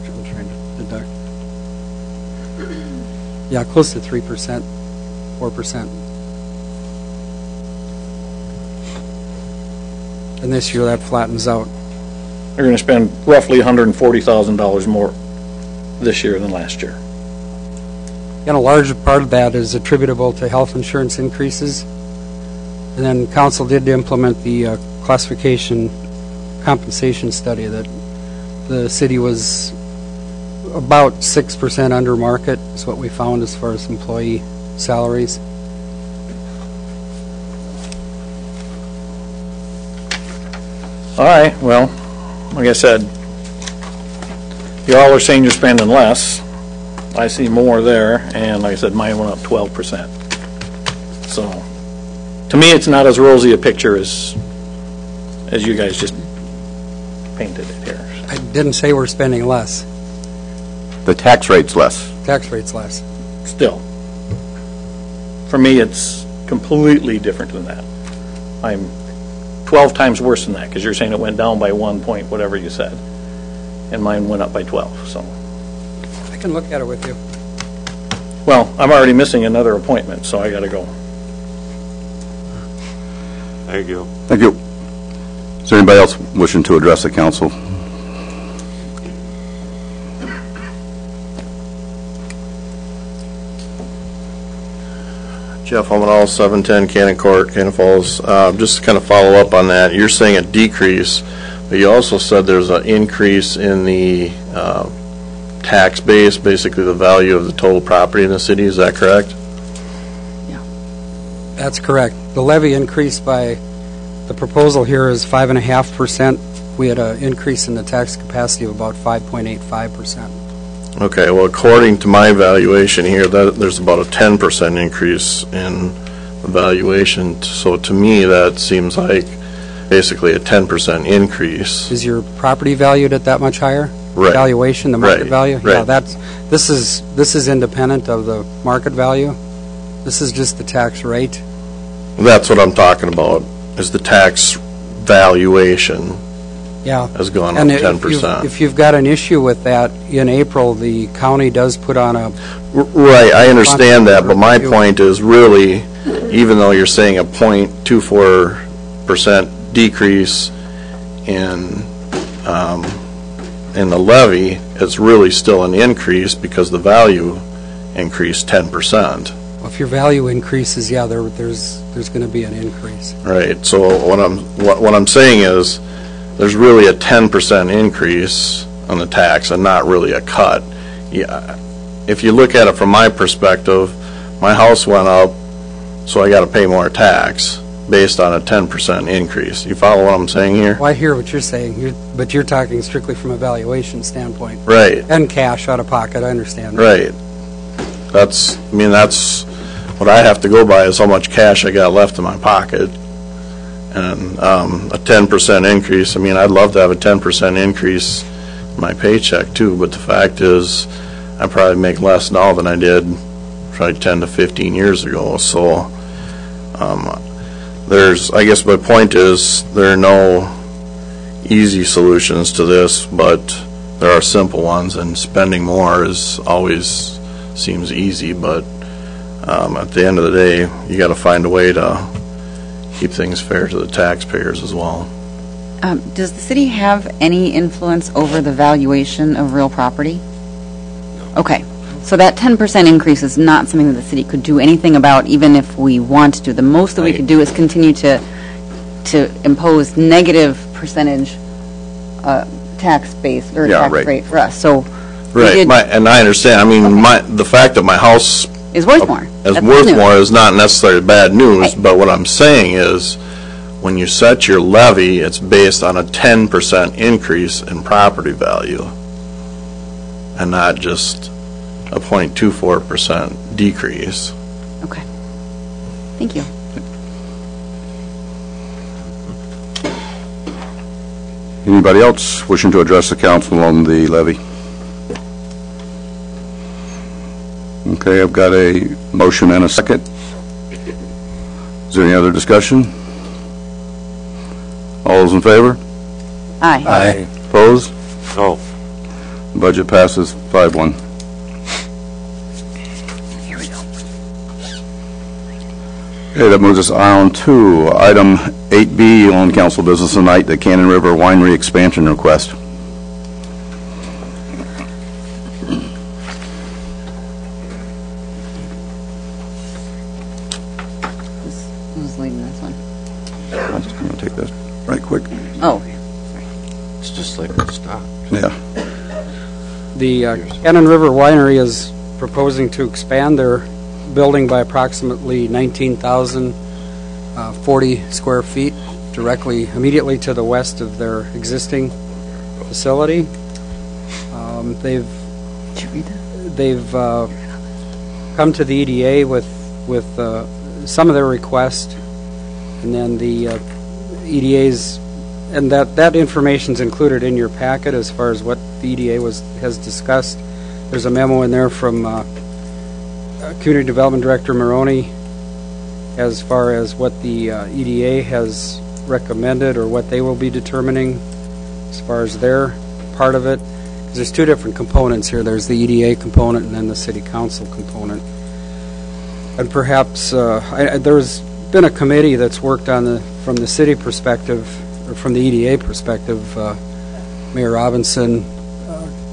[SPEAKER 3] I'm trying to deduct. Yeah, close to 3%, 4%. And this year that flattens out.
[SPEAKER 9] They're going to spend roughly $140,000 more this year than last year.
[SPEAKER 3] And a large part of that is attributable to health insurance increases. And then council did implement the classification compensation study that the city was about 6% under market is what we found as far as employee salaries.
[SPEAKER 9] All right, well, like I said, you all are saying you're spending less. I see more there, and like I said, mine went up 12%. So, to me, it's not as rosy a picture as you guys just painted it here.
[SPEAKER 3] I didn't say we're spending less.
[SPEAKER 2] The tax rate's less.
[SPEAKER 3] Tax rate's less.
[SPEAKER 9] Still, for me, it's completely different than that. I'm 12 times worse than that, because you're saying it went down by 1 point, whatever you said, and mine went up by 12, so.
[SPEAKER 3] I can look at it with you.
[SPEAKER 9] Well, I'm already missing another appointment, so I gotta go.
[SPEAKER 1] Thank you.
[SPEAKER 2] Thank you. Is there anybody else wishing to address the council?
[SPEAKER 10] Jeff Homenall, 710 Cannon Court, Cannon Falls. Just to kind of follow up on that, you're saying a decrease, but you also said there's an increase in the tax base, basically the value of the total property in the city. Is that correct?
[SPEAKER 3] That's correct. The levy increased by, the proposal here is 5.5%. We had an increase in the tax capacity of about 5.85%.
[SPEAKER 10] Okay, well, according to my valuation here, there's about a 10% increase in the valuation. So to me, that seems like basically a 10% increase.
[SPEAKER 3] Is your property valued at that much higher?
[SPEAKER 10] Right.
[SPEAKER 3] Valuation, the market
[SPEAKER 10] Right.
[SPEAKER 3] value?
[SPEAKER 10] Right.
[SPEAKER 3] Yeah, this is independent of the market value. This is just the tax rate.
[SPEAKER 10] That's what I'm talking about, is the tax valuation
[SPEAKER 3] Yeah.
[SPEAKER 10] has gone up
[SPEAKER 3] And
[SPEAKER 10] 10%.
[SPEAKER 3] if you've got an issue with that, in April, the county does put on a,
[SPEAKER 10] Right, I understand that, but my point is really, even though you're saying a 0.24% decrease in the levy, it's really still an increase because the value increased 10%.
[SPEAKER 3] if your value increases, yeah, there's going to be an increase.
[SPEAKER 10] Right, so what I'm saying is, there's really a 10% increase on the tax and not really a cut. Yeah, if you look at it from my perspective, my house went up, so I got to pay more tax based on a 10% increase. You follow what I'm saying here?
[SPEAKER 3] Well, I hear what you're saying, but you're talking strictly from a valuation standpoint.
[SPEAKER 10] Right.
[SPEAKER 3] And cash out of pocket, I understand that.
[SPEAKER 10] Right. That's what I have to go by, is how much cash I got left in my pocket. And a 10% increase, I'd love to have a 10% increase in my paycheck too, but the fact is, I probably make less now than I did probably 10 to 15 years ago. So I guess my point is, there are no easy solutions to this, but there are simple ones, and spending more always seems easy, but at the end of the day, you got to find a way to keep things fair to the taxpayers as well.
[SPEAKER 8] Does the city have any influence over the valuation of real property? Okay, so that 10% increase is not something that the city could do anything about, even if we want to. The most that we could do is continue to impose negative percentage tax base or tax rate for us. So
[SPEAKER 10] right, and I understand. The fact that my house
[SPEAKER 8] is worth more.
[SPEAKER 10] Is not necessarily bad news, but what I'm saying is, when you set your levy, it's based on a 10% increase in property value, and not just a 0.24% decrease.
[SPEAKER 8] Okay. Thank you.
[SPEAKER 2] Anybody else wishing to address the council on the levy? Okay, I've got a motion and a second. Is there any other discussion? All those in favor?
[SPEAKER 8] Aye.
[SPEAKER 2] Aye. Opposed?
[SPEAKER 1] No.
[SPEAKER 2] Budget passes 5-1.
[SPEAKER 8] Here we go.
[SPEAKER 2] Okay, that moves us on to item 8B on council business tonight, the Cannon River Winery expansion request.
[SPEAKER 8] Who's leading this one?
[SPEAKER 2] I'm just going to take this right quick.
[SPEAKER 8] Oh,
[SPEAKER 6] It's just like it stopped.
[SPEAKER 2] Yeah.
[SPEAKER 3] The Cannon River Winery is proposing to expand their building by approximately 19,040 square feet, immediately to the west of their existing facility. They've come to the EDA with some of their request, and then the EDA's, and that information's included in your packet as far as what the EDA has discussed. There's a memo in there from Community Development Director Maroney as far as what the EDA has recommended or what they will be determining as far as their part of it. 'Cause there's two different components here. There's the EDA component and then the City Council component. And perhaps there's been a committee that's worked on from the city perspective, or from the EDA perspective, Mayor Robinson,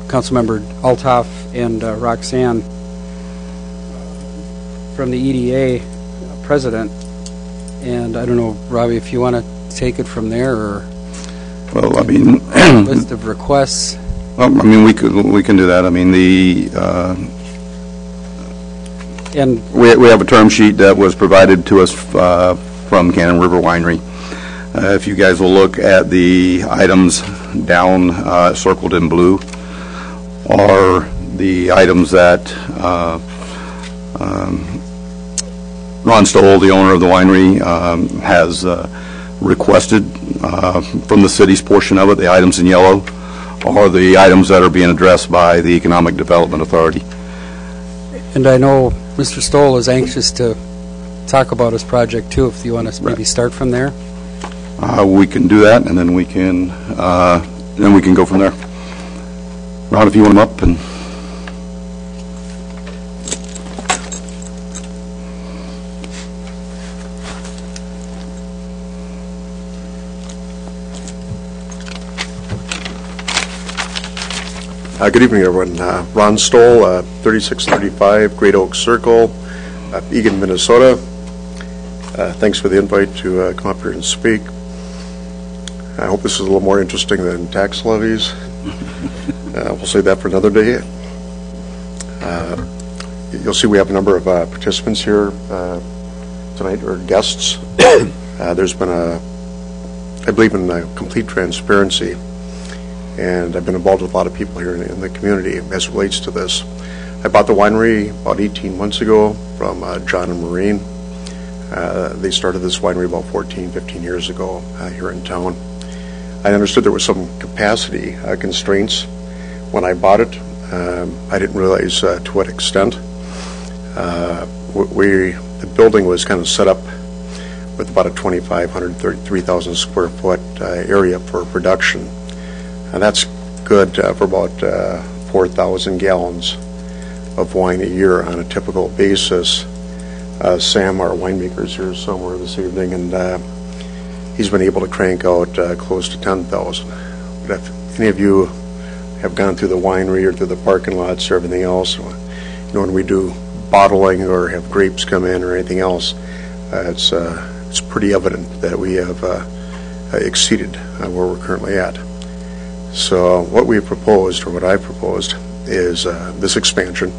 [SPEAKER 3] Councilmember Althoff, and Roxanne from the EDA president. And I don't know, Robbie, if you want to take it from there, or
[SPEAKER 2] Well, I mean,
[SPEAKER 3] list of requests.
[SPEAKER 2] well, I mean, we can do that. I mean,
[SPEAKER 3] And
[SPEAKER 2] we have a term sheet that was provided to us from Cannon River Winery. If you guys will look at the items down circled in blue, are the items that Ron Stoll, the owner of the winery, has requested from the city's portion of it. The items in yellow are the items that are being addressed by the Economic Development Authority.
[SPEAKER 3] And I know Mr. Stoll is anxious to talk about his project too, if you want to maybe start from there.
[SPEAKER 2] We can do that, and then we can go from there. Ron, if you want them up, and
[SPEAKER 11] good evening, everyone. Ron Stoll, 3635 Great Oak Circle, Eagan, Minnesota. Thanks for the invite to come up here and speak. I hope this is a little more interesting than tax levies. We'll save that for another day. You'll see we have a number of participants here tonight, or guests. There's been I believe in complete transparency, and I've been involved with a lot of people here in the community as it relates to this. I bought the winery about 18 months ago from John and Maureen. They started this winery about 14, 15 years ago here in town. I understood there was some capacity constraints when I bought it. I didn't realize to what extent. The building was kind of set up with about a 2,500, 3,000 square foot area for production. And that's good for about 4,000 gallons of wine a year on a typical basis. Sam, our winemaker, is here somewhere this evening, and he's been able to crank out close to 10,000. But if any of you have gone through the winery or through the parking lots or everything else, when we do bottling or have grapes come in or anything else, it's pretty evident that we have exceeded where we're currently at. So what we proposed, or what I proposed, is this expansion,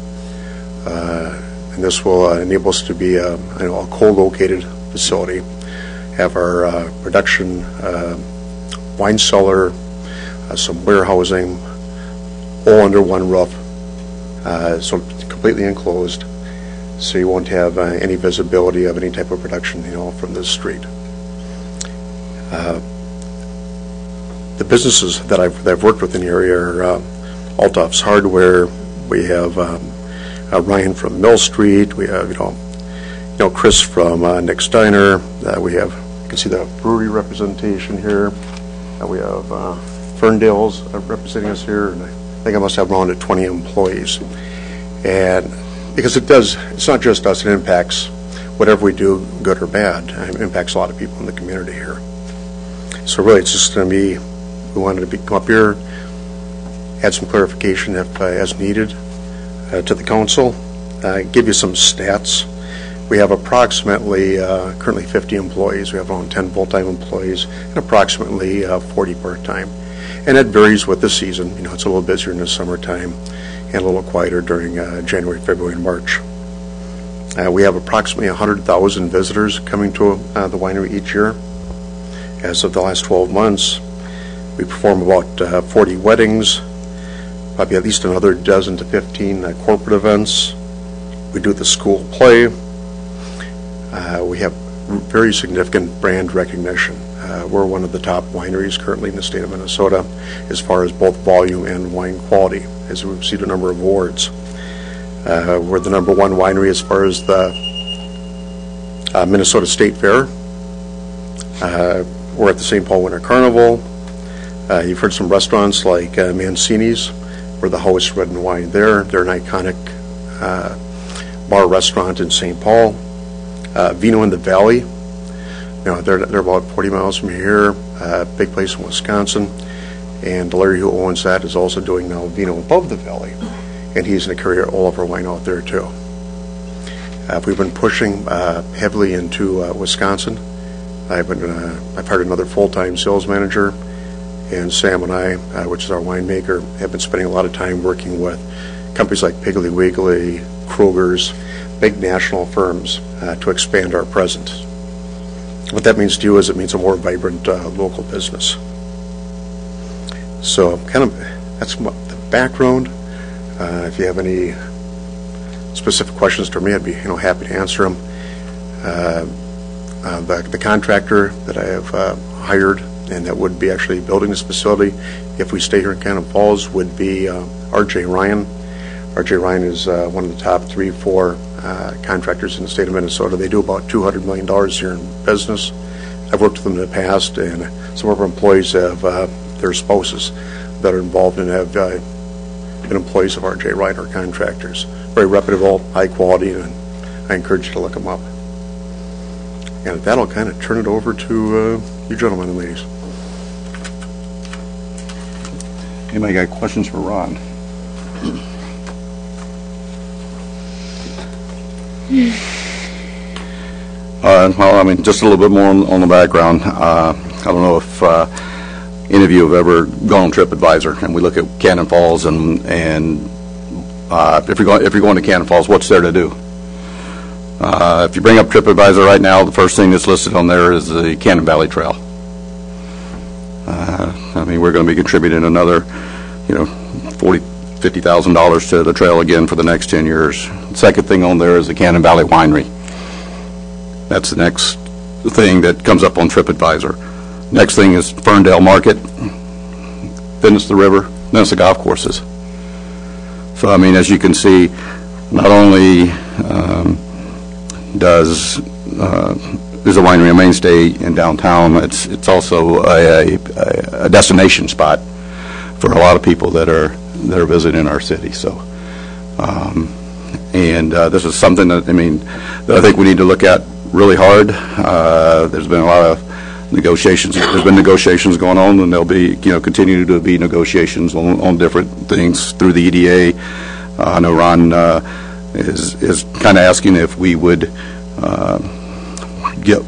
[SPEAKER 11] and this will enable us to be a co-located facility, have our production wine cellar, some warehousing, all under one roof, so completely enclosed, so you won't have any visibility of any type of production, from this street. The businesses that I've worked with in the area are Althoff's Hardware. We have Ryan from Mill Street. We have Chris from Nick's Diner. We have, you can see the brewery representation here. We have Ferndale's representing us here, and I think I must have around 20 employees. And because it's not just us, it impacts whatever we do, good or bad. It impacts a lot of people in the community here. So really, it's just going to be, we wanted to come up here, add some clarification if as needed to the council, give you some stats We have approximately, currently 50 employees. We have around 10 full-time employees and approximately 40 part-time. And it varies with the season. You know, it's a little busier in the summertime and a little quieter during January, February, and March. We have approximately 100,000 visitors coming to the winery each year. As of the last 12 months, we perform about 40 weddings, probably at least another dozen to 15 corporate events. We do the school play. We have very significant brand recognition. We're one of the top wineries currently in the state of Minnesota as far as both volume and wine quality, as we've received a number of awards. We're the #1 winery as far as the Minnesota State Fair. We're at the St. Paul Winter Carnival. You've heard some restaurants like Mancini's. We're the host Red and Wine there. They're an iconic bar restaurant in St. Paul. Vino in the Valley. You know, they're about 40 miles from here. Big place in Wisconsin. And Larry, who owns that, is also doing now Vino Above the Valley. And he's going to carry all of our wine out there too. We've been pushing heavily into Wisconsin. I've hired another full-time sales manager, and Sam and I, which is our winemaker, have been spending a lot of time working with companies like Piggly Wiggly, Kroger's, big national firms to expand our presence. What that means to you is it means a more vibrant local business. So that's the background. If you have any specific questions to me, I'd be happy to answer them. The contractor that I have hired and that would be actually building this facility, if we stay here in Cannon Falls, would be R.J. Ryan. R.J. Ryan is one of the top 3-4 contractors in the state of Minnesota. They do about $200 million here in business. I've worked with them in the past, and some of our employees have their spouses that are involved and have been employees of R.J. Ryan, our contractors. Very reputable, high quality, and I encourage you to look them up. And with that, I'll kind of turn it over to you gentlemen and ladies.
[SPEAKER 2] Anybody got questions for Ron? Well, I mean, just a little bit more on the background. I don't know if any of you have ever gone on TripAdvisor, and we look at Cannon Falls, and if you're going to Cannon Falls, what's there to do? If you bring up TripAdvisor right now, the first thing that's listed on there is the Cannon Valley Trail. I mean, we're going to be contributing another, $50,000 to the trail again for the next 10 years. The second thing on there is the Cannon Valley Winery. That's the next thing that comes up on TripAdvisor. Next thing is Ferndale Market, then it's the river, then it's the golf courses. So, I mean, as you can see, not only is the winery a mainstay in downtown, it's also a destination spot for a lot of people that are visiting our city. So, this is something that I think we need to look at really hard. There's been a lot of negotiations. There's been negotiations going on, and there'll be continue to be negotiations on different things through the EDA. I know Ron is kind of asking if we would get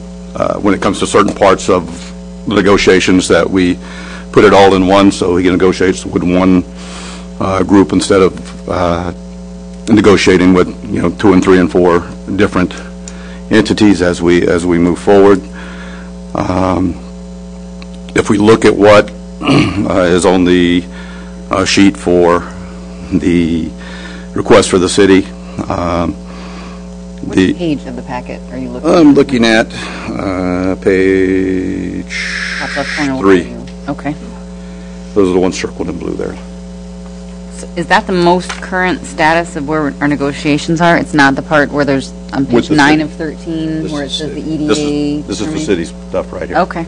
[SPEAKER 2] when it comes to certain parts of the negotiations that we put it all in one, so he negotiates with one group instead of negotiating with 2 and 3 and 4 different entities as we move forward. If we look at what is on the sheet for the request for the city,
[SPEAKER 8] which page of the packet are you looking at?
[SPEAKER 2] I'm looking at page 3.
[SPEAKER 8] Okay.
[SPEAKER 2] Those are the ones circled in blue there.
[SPEAKER 8] So is that the most current status of where our negotiations are? It's not the part where there's on page 9 of 13 where it says the EDA?
[SPEAKER 2] This is the city stuff right here.
[SPEAKER 8] Okay.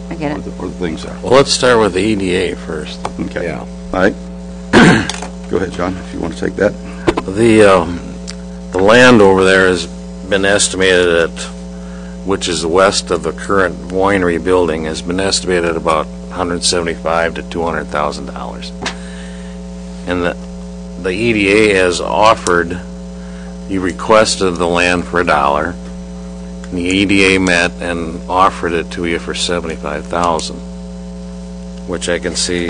[SPEAKER 8] I get it.
[SPEAKER 2] Where the things are.
[SPEAKER 6] Well, let's start with the EDA first.
[SPEAKER 2] Okay.
[SPEAKER 6] Yeah.
[SPEAKER 2] All right. Go ahead, John, if you want to take that.
[SPEAKER 6] The land over there has been estimated at, which is west of the current winery building, has been estimated at about $175,000 to $200,000. And the EDA has offered the you requested the land for $1, and the EDA met and offered it to you for $75,000, which I can see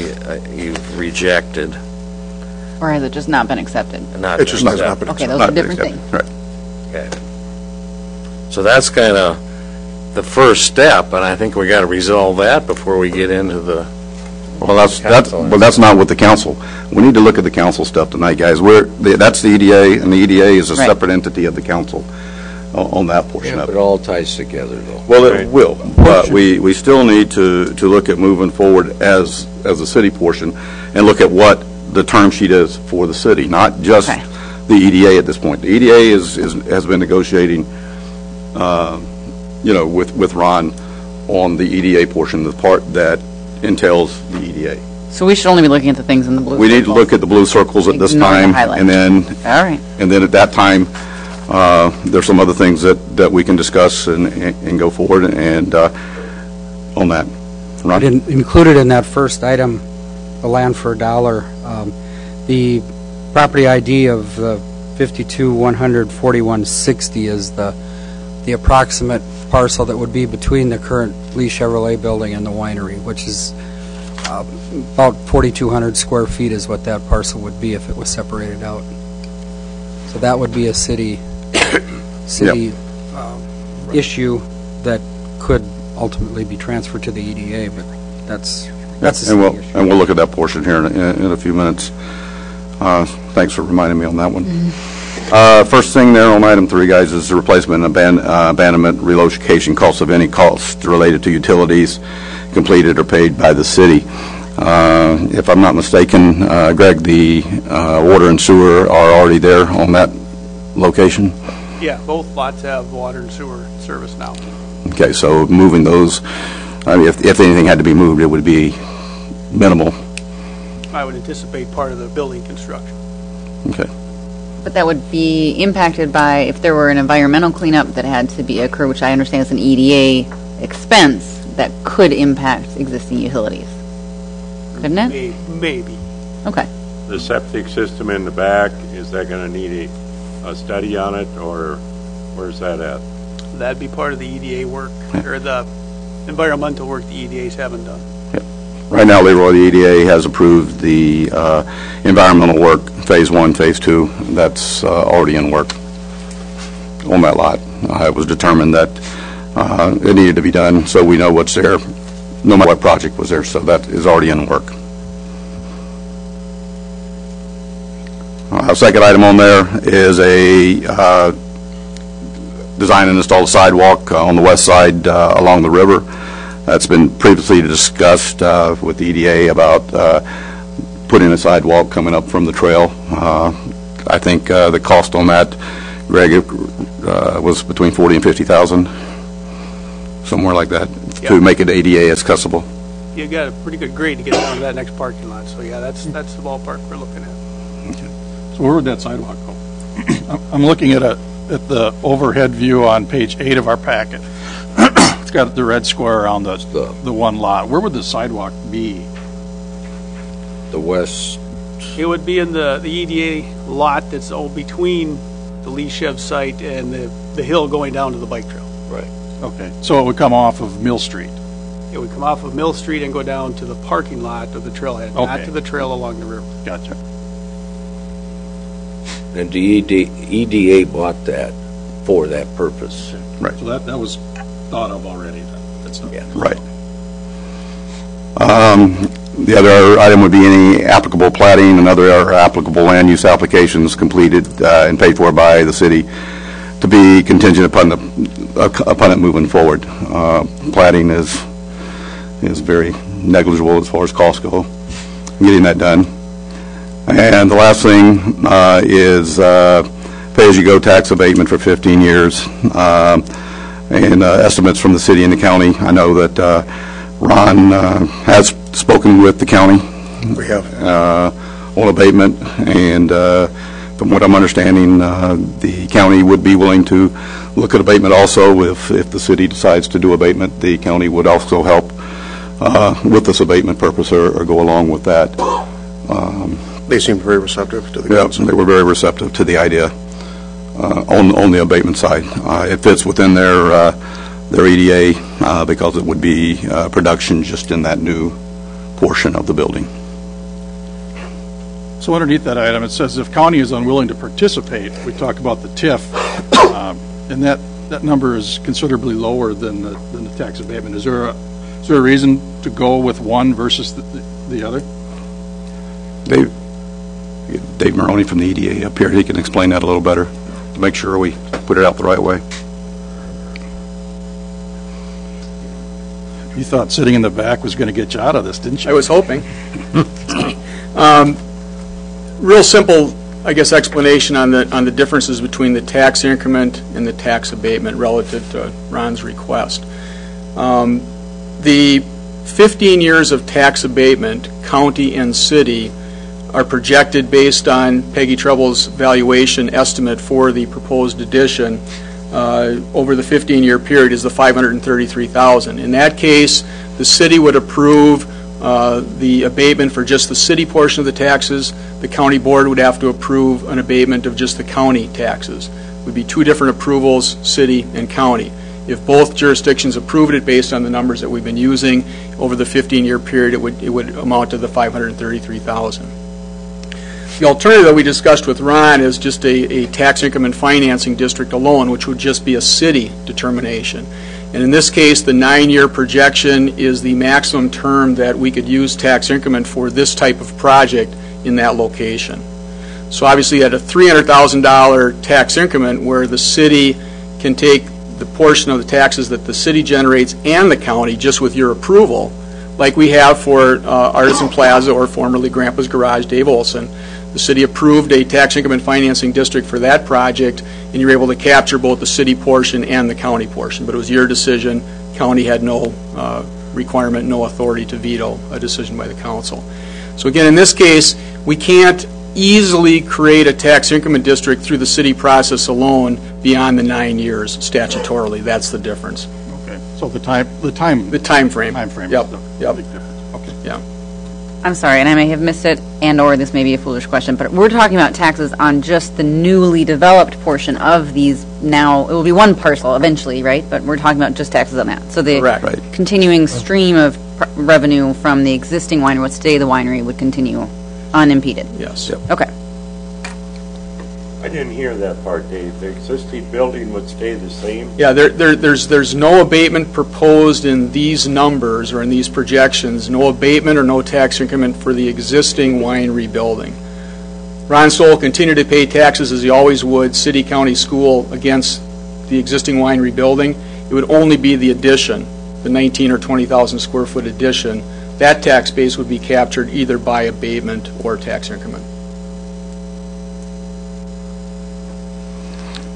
[SPEAKER 6] you've rejected.
[SPEAKER 8] Or has it just not been accepted?
[SPEAKER 6] Not
[SPEAKER 11] It just has not been
[SPEAKER 8] Okay,
[SPEAKER 11] accepted.
[SPEAKER 8] those are different things.
[SPEAKER 2] Right.
[SPEAKER 6] Okay. So that's kind of the first step, and I think we got to resolve that before we get into the.
[SPEAKER 2] Well, that's not with the council. We need to look at the council stuff tonight, guys. That's the EDA, and the EDA is a
[SPEAKER 8] Right.
[SPEAKER 2] separate entity of the council on that portion of
[SPEAKER 1] It
[SPEAKER 2] it.
[SPEAKER 1] all ties together, though.
[SPEAKER 2] Well, it will, but we still need to look at moving forward as a city portion and look at what the term sheet is for the city, not just
[SPEAKER 8] Okay.
[SPEAKER 2] the EDA at this point. The EDA has been negotiating, with Ron on the EDA portion, the part that entails the EDA.
[SPEAKER 8] So we should only be looking at the things in the blue
[SPEAKER 2] We need to
[SPEAKER 8] circles.
[SPEAKER 2] look at the blue circles at this
[SPEAKER 8] Ignore the
[SPEAKER 2] time,
[SPEAKER 8] highlights.
[SPEAKER 2] and then
[SPEAKER 8] All right.
[SPEAKER 2] at that time, there's some other things that we can discuss and go forward and on that. Ron?
[SPEAKER 3] Included in that first item, the land for $1, the property ID of 52-100-4160 is the approximate parcel that would be between the current Lee Chevrolet building and the winery, which is about 4,200 square feet is what that parcel would be if it was separated out. So that would be a city issue that could ultimately be transferred to the EDA, but that's a city issue.
[SPEAKER 2] And we'll look at that portion here in a few minutes. Thanks for reminding me on that one. First thing there on item 3, guys, is the replacement and abandonment relocation costs of any cost related to utilities completed or paid by the city. If I'm not mistaken, Greg, the water and sewer are already there on that location?
[SPEAKER 12] Yeah, both lots have water and sewer service now.
[SPEAKER 2] Okay, so moving those, I mean, if anything had to be moved, it would be minimal.
[SPEAKER 12] I would anticipate part of the building construction.
[SPEAKER 2] Okay.
[SPEAKER 8] But that would be impacted by if there were an environmental cleanup that had to be occur, which I understand is an EDA expense that could impact existing utilities. Couldn't it?
[SPEAKER 12] Maybe.
[SPEAKER 8] Okay.
[SPEAKER 1] The septic system in the back, is that going to need a study on it, or where's that at?
[SPEAKER 12] That'd be part of the EDA work, or the environmental work the EDAs haven't done.
[SPEAKER 2] Right now, Leroy, the EDA has approved the environmental work, Phase 1, Phase 2. That's already in work on that lot. It was determined that it needed to be done, so we know what's there, no matter what project was there, so that is already in work. Second item on there is a design and install a sidewalk on the west side along the river. That's been previously discussed with the EDA about putting a sidewalk coming up from the trail. I think the cost on that, Greg, was between $40,000 and $50,000, somewhere like that, to make it ADA accessible.
[SPEAKER 12] You got a pretty good grade to get down to that next parking lot, so yeah, that's the ballpark we're looking at.
[SPEAKER 4] Okay. So where would that sidewalk go? I'm looking at the overhead view on page 8 of our packet. It's got the red square around the one lot. Where would the sidewalk be?
[SPEAKER 1] The west.
[SPEAKER 12] It would be in the EDA lot that's between the Lee Chev site and the hill going down to the bike trail.
[SPEAKER 1] Right.
[SPEAKER 4] Okay, so it would come off of Mill Street.
[SPEAKER 12] It would come off of Mill Street and go down to the parking lot of the trailhead, not
[SPEAKER 4] Okay.
[SPEAKER 12] to the trail along the river.
[SPEAKER 4] Gotcha.
[SPEAKER 1] And the EDA bought that for that purpose.
[SPEAKER 2] Right.
[SPEAKER 4] So that was thought of already then? That's not.
[SPEAKER 1] Yeah.
[SPEAKER 2] Right. The other item would be any applicable plating and other applicable land use applications completed and paid for by the city to be contingent upon it moving forward. Plating is very negligible as far as costs go, getting that done. And the last thing is pay-as-you-go tax abatement for 15 years. And estimates from the city and the county. I know that Ron has spoken with the county.
[SPEAKER 11] We have.
[SPEAKER 2] On abatement, and from what I'm understanding, the county would be willing to look at abatement also. If the city decides to do abatement, the county would also help with this abatement purpose or go along with that.
[SPEAKER 11] They seem very receptive to the
[SPEAKER 2] Yeah,
[SPEAKER 11] council.
[SPEAKER 2] they were very receptive to the idea on the abatement side. It fits within their EDA because it would be production just in that new portion of the building.
[SPEAKER 4] So underneath that item, it says if county is unwilling to participate, we talk about the TIF, and that number is considerably lower than the tax abatement. Is there a reason to go with one versus the other?
[SPEAKER 2] Dave Maroney from the EDA up here, he can explain that a little better to make sure we put it out the right way.
[SPEAKER 4] You thought sitting in the back was going to get you out of this, didn't you?
[SPEAKER 12] I was hoping. Real simple, I guess, explanation on the differences between the tax increment and the tax abatement relative to Ron's request. The 15 years of tax abatement, county and city, are projected based on Peggy Treble's valuation estimate for the proposed addition over the 15-year period is the $533,000. In that case, the city would approve the abatement for just the city portion of the taxes. The county board would have to approve an abatement of just the county taxes. It would be two different approvals, city and county. If both jurisdictions approved it based on the numbers that we've been using over the 15-year period, it would amount to the $533,000. The alternative that we discussed with Ron is just a tax increment financing district alone, which would just be a city determination. And in this case, the 9-year projection is the maximum term that we could use tax increment for this type of project in that location. So obviously at a $300,000 tax increment where the city can take the portion of the taxes that the city generates and the county just with your approval, like we have for Artisan Plaza or formerly Grandpa's Garage, Dave Olson. The city approved a tax increment financing district for that project, and you were able to capture both the city portion and the county portion. But it was your decision. County had no requirement, no authority to veto a decision by the council. So again, in this case, we can't easily create a tax increment district through the city process alone beyond the 9 years statutorily. That's the difference.
[SPEAKER 4] Okay. So the time frame.
[SPEAKER 12] Yep.
[SPEAKER 4] Is the big difference. Okay.
[SPEAKER 12] Yeah.
[SPEAKER 8] I'm sorry, and I may have missed it, and/or this may be a foolish question, but we're talking about taxes on just the newly developed portion of these now. It will be one parcel eventually, right? But we're talking about just taxes on that. So the continuing stream of revenue from the existing winery, what's today the winery, would continue unimpeded.
[SPEAKER 12] Yes.
[SPEAKER 2] Yep.
[SPEAKER 8] Okay.
[SPEAKER 1] I didn't hear that part, Dave. The existing building would stay the same?
[SPEAKER 12] Yeah, there's no abatement proposed in these numbers or in these projections, no abatement or no tax increment for the existing winery building. Ron Stoll will continue to pay taxes as he always would, city, county, school, against the existing winery building. It would only be the addition, the 19 or 20,000 square foot addition. That tax base would be captured either by abatement or tax increment.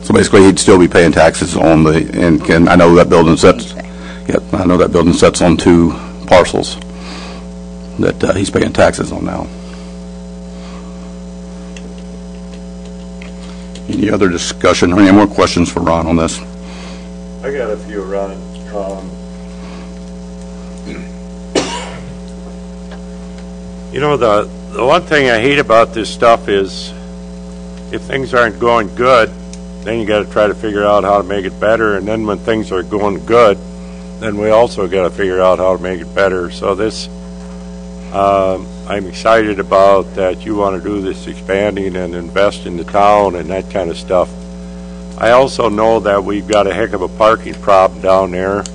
[SPEAKER 2] So basically, he'd still be paying taxes on and I know that building sets. Yep, I know that building sets on 2 parcels that he's paying taxes on now. Any other discussion or any more questions for Ron on this?
[SPEAKER 1] I got a few, Ron. You know, the one thing I hate about this stuff is if things aren't going good, then you got to try to figure out how to make it better, and then when things are going good, then we also got to figure out how to make it better. So this, I'm excited about that you want to do this expanding and invest in the town and that kind of stuff. I also know that we've got a heck of a parking problem down there,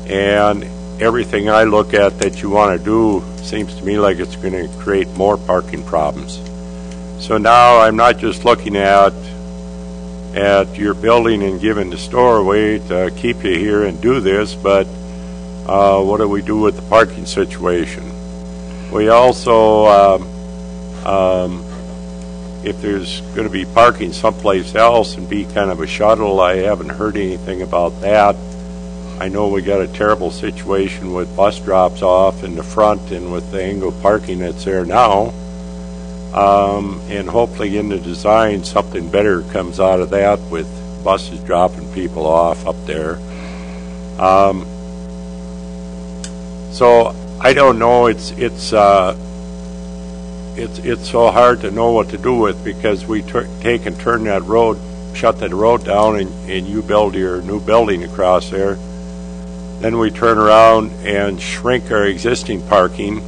[SPEAKER 1] and everything I look at that you want to do seems to me like it's going to create more parking problems. So now I'm not just looking at your building and giving the store away to keep you here and do this, but what do we do with the parking situation? We also, if there's going to be parking someplace else and be kind of a shuttle, I haven't heard anything about that. I know we got a terrible situation with bus drops off in the front and with the angle parking that's there now. And hopefully in the design something better comes out of that with buses dropping people off up there. So I don't know, it's so hard to know what to do with, because we take and turn that road shut that road down and you build your new building across there. Then we turn around and shrink our existing parking,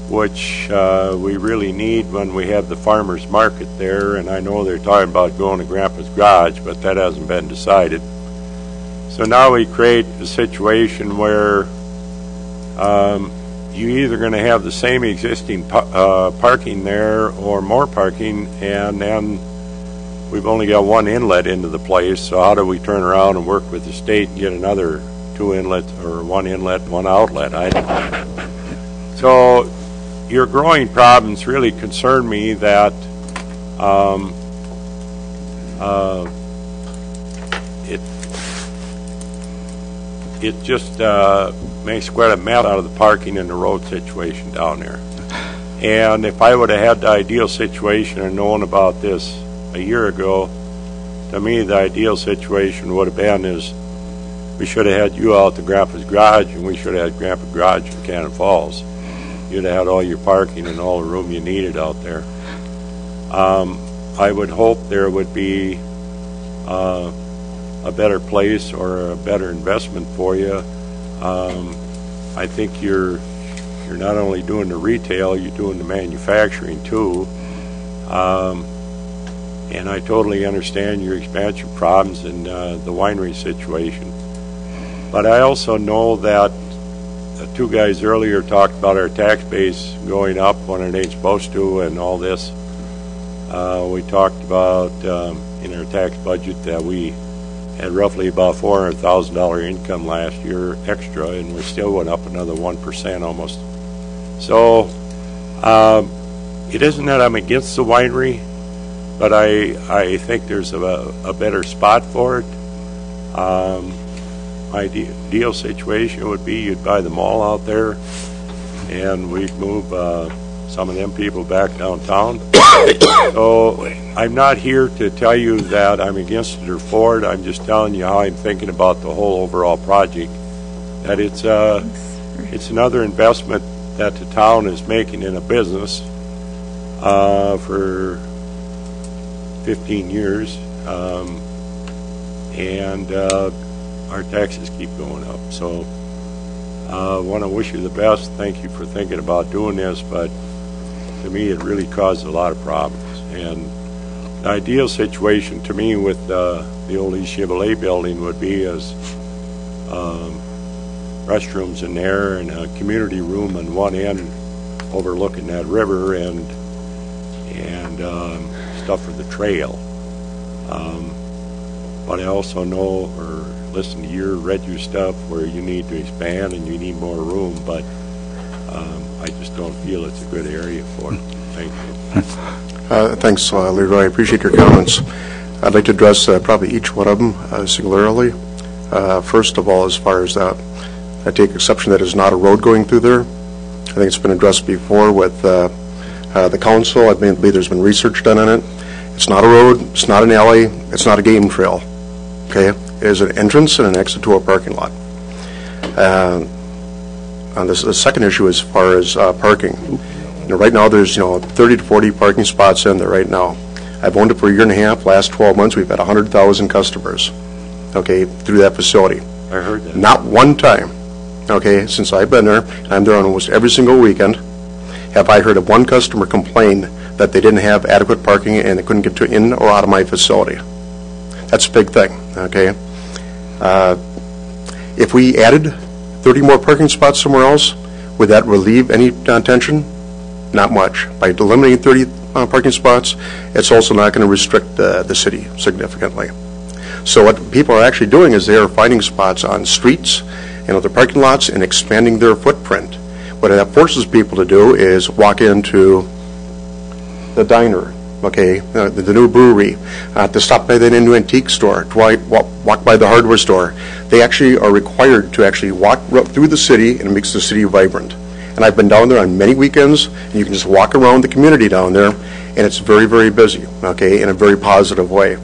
[SPEAKER 1] which we really need when we have the farmer's market there, and I know they're talking about going to Grandpa's Garage, but that hasn't been decided. So now we create a situation where you're either going to have the same existing parking there or more parking, and then we've only got one inlet into the place, so how do we turn around and work with the state and get another two inlets, or one inlet, one outlet? So your growing problems really concern me that it just makes quite a mess out of the parking and the road situation down there. And if I would have had the ideal situation and known about this a year ago, to me the ideal situation would have been is we should have had you out to Grandpa's Garage, and we should have had Grandpa's Garage in Cannon Falls. You'd have had all your parking and all the room you needed out there. I would hope there would be a better place or a better investment for you. I think you're not only doing the retail, you're doing the manufacturing too. And I totally understand your expansion problems and the winery situation. But I also know that the two guys earlier talked about our tax base going up when it ain't supposed to and all this. We talked about in our tax budget that we had roughly about $400,000 income last year extra, and we still went up another 1% almost. So it isn't that I'm against the winery, but I think there's a better spot for it. My ideal situation would be you'd buy the mall out there, and we'd move some of them people back downtown. So I'm not here to tell you that I'm against it or for it. I'm just telling you how I'm thinking about the whole overall project. That it's another investment that the town is making in a business for 15 years, and our taxes keep going up. So I want to wish you the best. Thank you for thinking about doing this, but to me it really caused a lot of problems. And the ideal situation to me with the old East Chevrolet building would be as restrooms in there and a community room on one end overlooking that river and stuff for the trail. But I also know or listen to read your stuff where you need to expand and you need more room, but I just don't feel it's a good area for it. Thank you.
[SPEAKER 11] Thanks, Leroy. I appreciate your comments. I'd like to address probably each one of them singularly. First of all, as far as that, I take exception that there's not a road going through there. I think it's been addressed before with the council. I believe there's been research done on it. It's not a road, it's not an alley, it's not a game trail. Okay? It is an entrance and an exit to a parking lot. On the second issue as far as parking. Right now there's 30 to 40 parking spots in there right now. I've owned it for a year and a half. Last 12 months we've had 100,000 customers, okay, through that facility.
[SPEAKER 1] I heard that.
[SPEAKER 11] Not one time, okay, since I've been there, and I'm there on almost every single weekend, have I heard of one customer complain that they didn't have adequate parking and they couldn't get in or out of my facility. That's a big thing, okay? If we added 30 more parking spots somewhere else, would that relieve any tension? Not much. By eliminating 30 parking spots, it's also not going to restrict the city significantly. So what people are actually doing is they are finding spots on streets and other parking lots and expanding their footprint. What that forces people to do is walk into the diner, okay, the new brewery, to stop by the new antique store, to walk by the hardware store. They actually are required to actually walk through the city, and it makes the city vibrant. And I've been down there on many weekends, and you can just walk around the community down there, and it's very, very busy, okay, in a very positive way.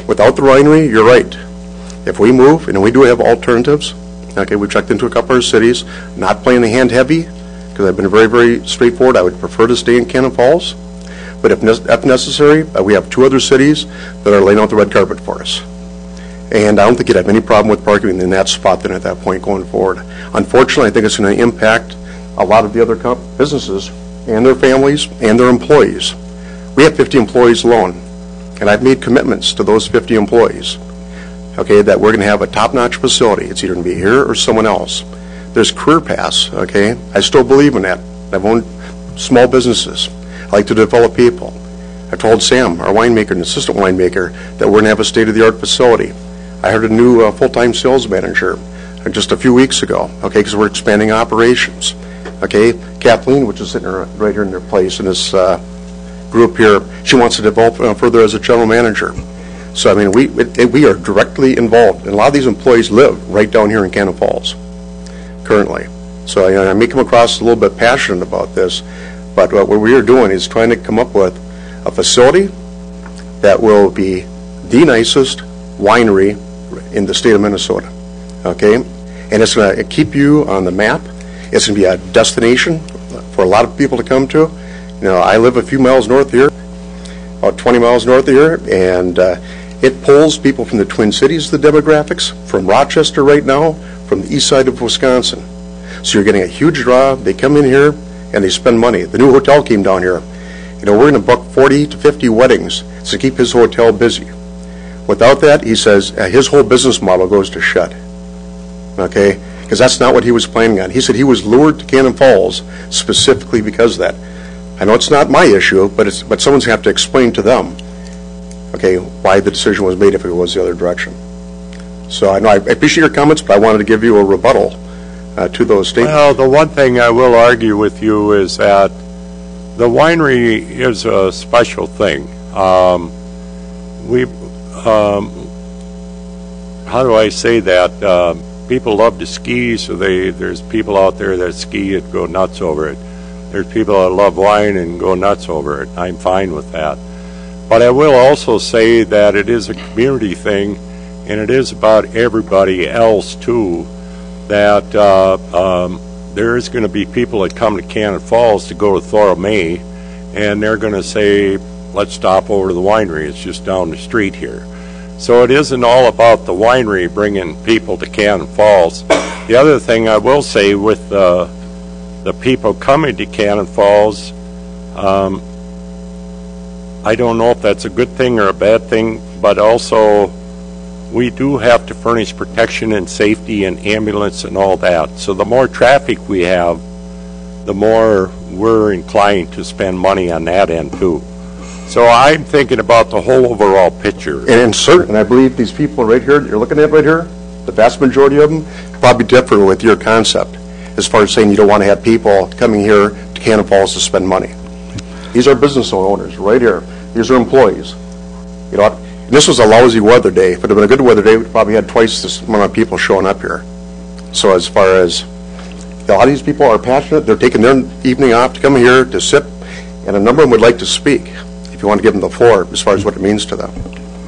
[SPEAKER 11] Without the winery, you're right. If we move, and we do have alternatives, okay, we checked into a couple of cities, not playing the hand heavy, because I've been very, very straightforward. I would prefer to stay in Cannon Falls. but if necessary, we have 2 other cities that are laying out the red carpet for us. And I don't think you'd have any problem with parking in that spot then at that point going forward. Unfortunately, I think it's going to impact a lot of the other businesses and their families and their employees. We have 50 employees alone, and I've made commitments to those 50 employees, okay, that we're going to have a top-notch facility. It's either going to be here or someone else. There's career paths, okay? I still believe in that. I've owned small businesses. I like to develop people. I told Sam, our winemaker and assistant winemaker, that we're going to have a state-of-the-art facility. I hired a new full-time sales manager just a few weeks ago, okay, because we're expanding operations, okay? Kathleen, which is sitting right here in their place in this group here, she wants to develop further as a general manager. So, I mean, we are directly involved, and a lot of these employees live right down here in Cannon Falls currently. So I may come across a little bit passionate about this, but what we are doing is trying to come up with a facility that will be the nicest winery in the state of Minnesota, okay? And it's going to keep you on the map. It's going to be a destination for a lot of people to come to. You know, I live a few miles north here, about 20 miles north of here, and it pulls people from the Twin Cities, the demographics, from Rochester right now, from the east side of Wisconsin. So you're getting a huge draw. They come in here and they spend money. The new hotel came down here. You know, we're going to book 40 to 50 weddings to keep his hotel busy. Without that, he says, his whole business model goes to shut. Okay? Because that's not what he was planning on. He said he was lured to Cannon Falls specifically because of that. I know it's not my issue, but someone's going to have to explain to them, okay, why the decision was made if it was the other direction. So I know I appreciate your comments, but I wanted to give you a rebuttal to those statements.
[SPEAKER 1] Well, the one thing I will argue with you is that the winery is a special thing. How do I say that? People love to ski, so there's people out there that ski and go nuts over it. There's people that love wine and go nuts over it. I'm fine with that. But I will also say that it is a community thing, and it is about everybody else, too, that there is going to be people that come to Cannon Falls to go to Thora May, and they're going to say, let's stop over to the winery. It's just down the street here. So it isn't all about the winery bringing people to Cannon Falls. The other thing I will say with the people coming to Cannon Falls, I don't know if that's a good thing or a bad thing, but also we do have to furnish protection and safety and ambulance and all that. So the more traffic we have, the more we're inclined to spend money on that end too. So I'm thinking about the whole overall picture.
[SPEAKER 11] And I believe these people right here that you're looking at right here, the vast majority of them, probably differ with your concept as far as saying you don't want to have people coming here to Cannon Falls to spend money. These are business owners right here. These are employees. You know what? This was a lousy weather day. If it had been a good weather day, we probably had twice this amount of people showing up here. So as far as a lot of these people are passionate, they're taking their evening off to come here to sit, and a number of them would like to speak. If you want to give them the floor, as far as what it means to them.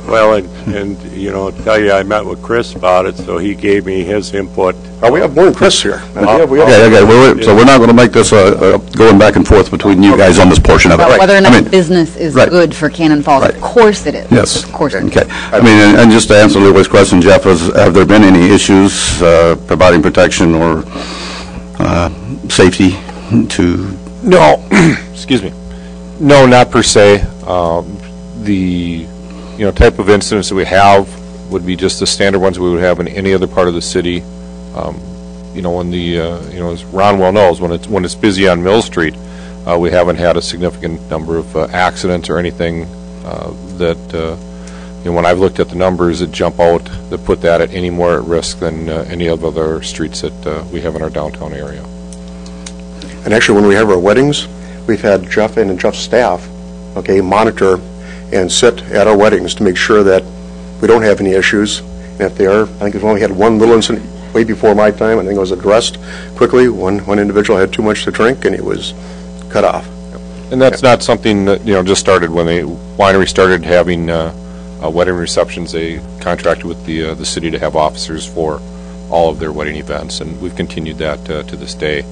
[SPEAKER 1] Well, and you know, I'll tell you, I met with Chris about it, so he gave me his input.
[SPEAKER 11] Oh, we have more than Chris here.
[SPEAKER 2] So we're not going to make this going back and forth between you guys on this portion of it.
[SPEAKER 8] About whether or not business is good for Cannon Falls. Of course it is.
[SPEAKER 2] Yes.
[SPEAKER 8] Of course it is.
[SPEAKER 2] Okay. I mean, and just to answer Leroy's question, Jeff, have there been any issues providing protection or safety to?
[SPEAKER 13] No. Excuse me. No, not per se. The type of incidents that we have would be just the standard ones we would have in any other part of the city. When as Ron well knows, when it's busy on Mill Street, we haven't had a significant number of accidents or anything that when I've looked at the numbers that jump out that put that at any more at risk than any of other streets that we have in our downtown area.
[SPEAKER 11] And actually, when we have our weddings, we've had Jeff and Jeff's staff, monitor and sit at our weddings to make sure that we don't have any issues. And if they are, I think we've only had one little incident way before my time. I think it was addressed quickly. One individual had too much to drink, and he was cut off.
[SPEAKER 13] And that's not something that just started when the winery started having wedding receptions. They contracted with the city to have officers for all of their wedding events, and we've continued that to this day.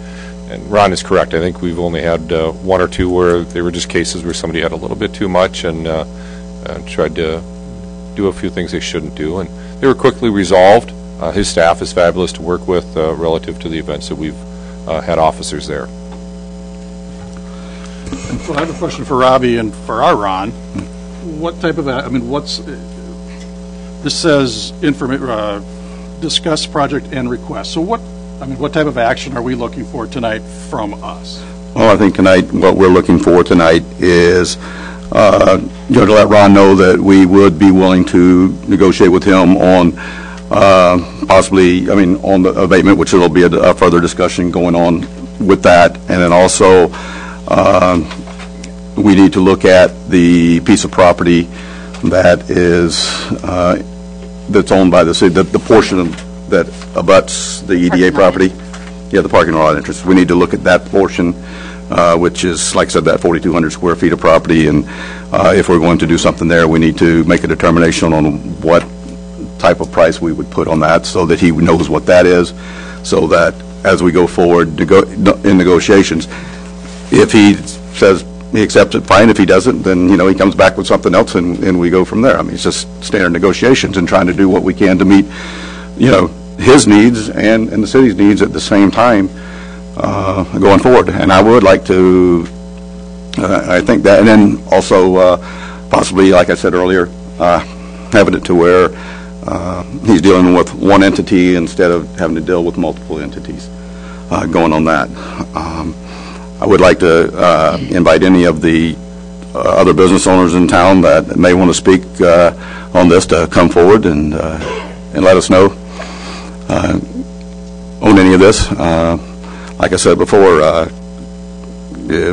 [SPEAKER 13] and Ron is correct. I think we've only had one or two where they were just cases where somebody had a little bit too much and tried to do a few things they shouldn't do, and they were quickly resolved. His staff is fabulous to work with relative to the events that we've had officers there.
[SPEAKER 4] So I have a question for Robbie and for our Ron. What type of, this says discuss project and request. So what type of action are we looking for tonight from us?
[SPEAKER 2] Well, I think tonight, what we're looking for tonight is, to let Ron know that we would be willing to negotiate with him on possibly, on the abatement, which will be a further discussion going on with that. And then also, we need to look at the piece of property that is, that's owned by the city, the portion that abuts the EDA property. Yeah, the parking lot entrance. We need to look at that portion, which is, like I said, that 4,200 square feet of property. And if we're going to do something there, we need to make a determination on what type of price we would put on that so that he knows what that is, so that as we go forward in negotiations, if he says he accepts it, fine. If he doesn't, then, he comes back with something else and we go from there. It's just standard negotiations and trying to do what we can to meet, his needs and the city's needs at the same time going forward. And I would like to, I think that, and then also possibly, like I said earlier, having it to where he's dealing with one entity instead of having to deal with multiple entities going on that. I would like to invite any of the other business owners in town that may want to speak on this to come forward and let us know on any of this. Like I said before,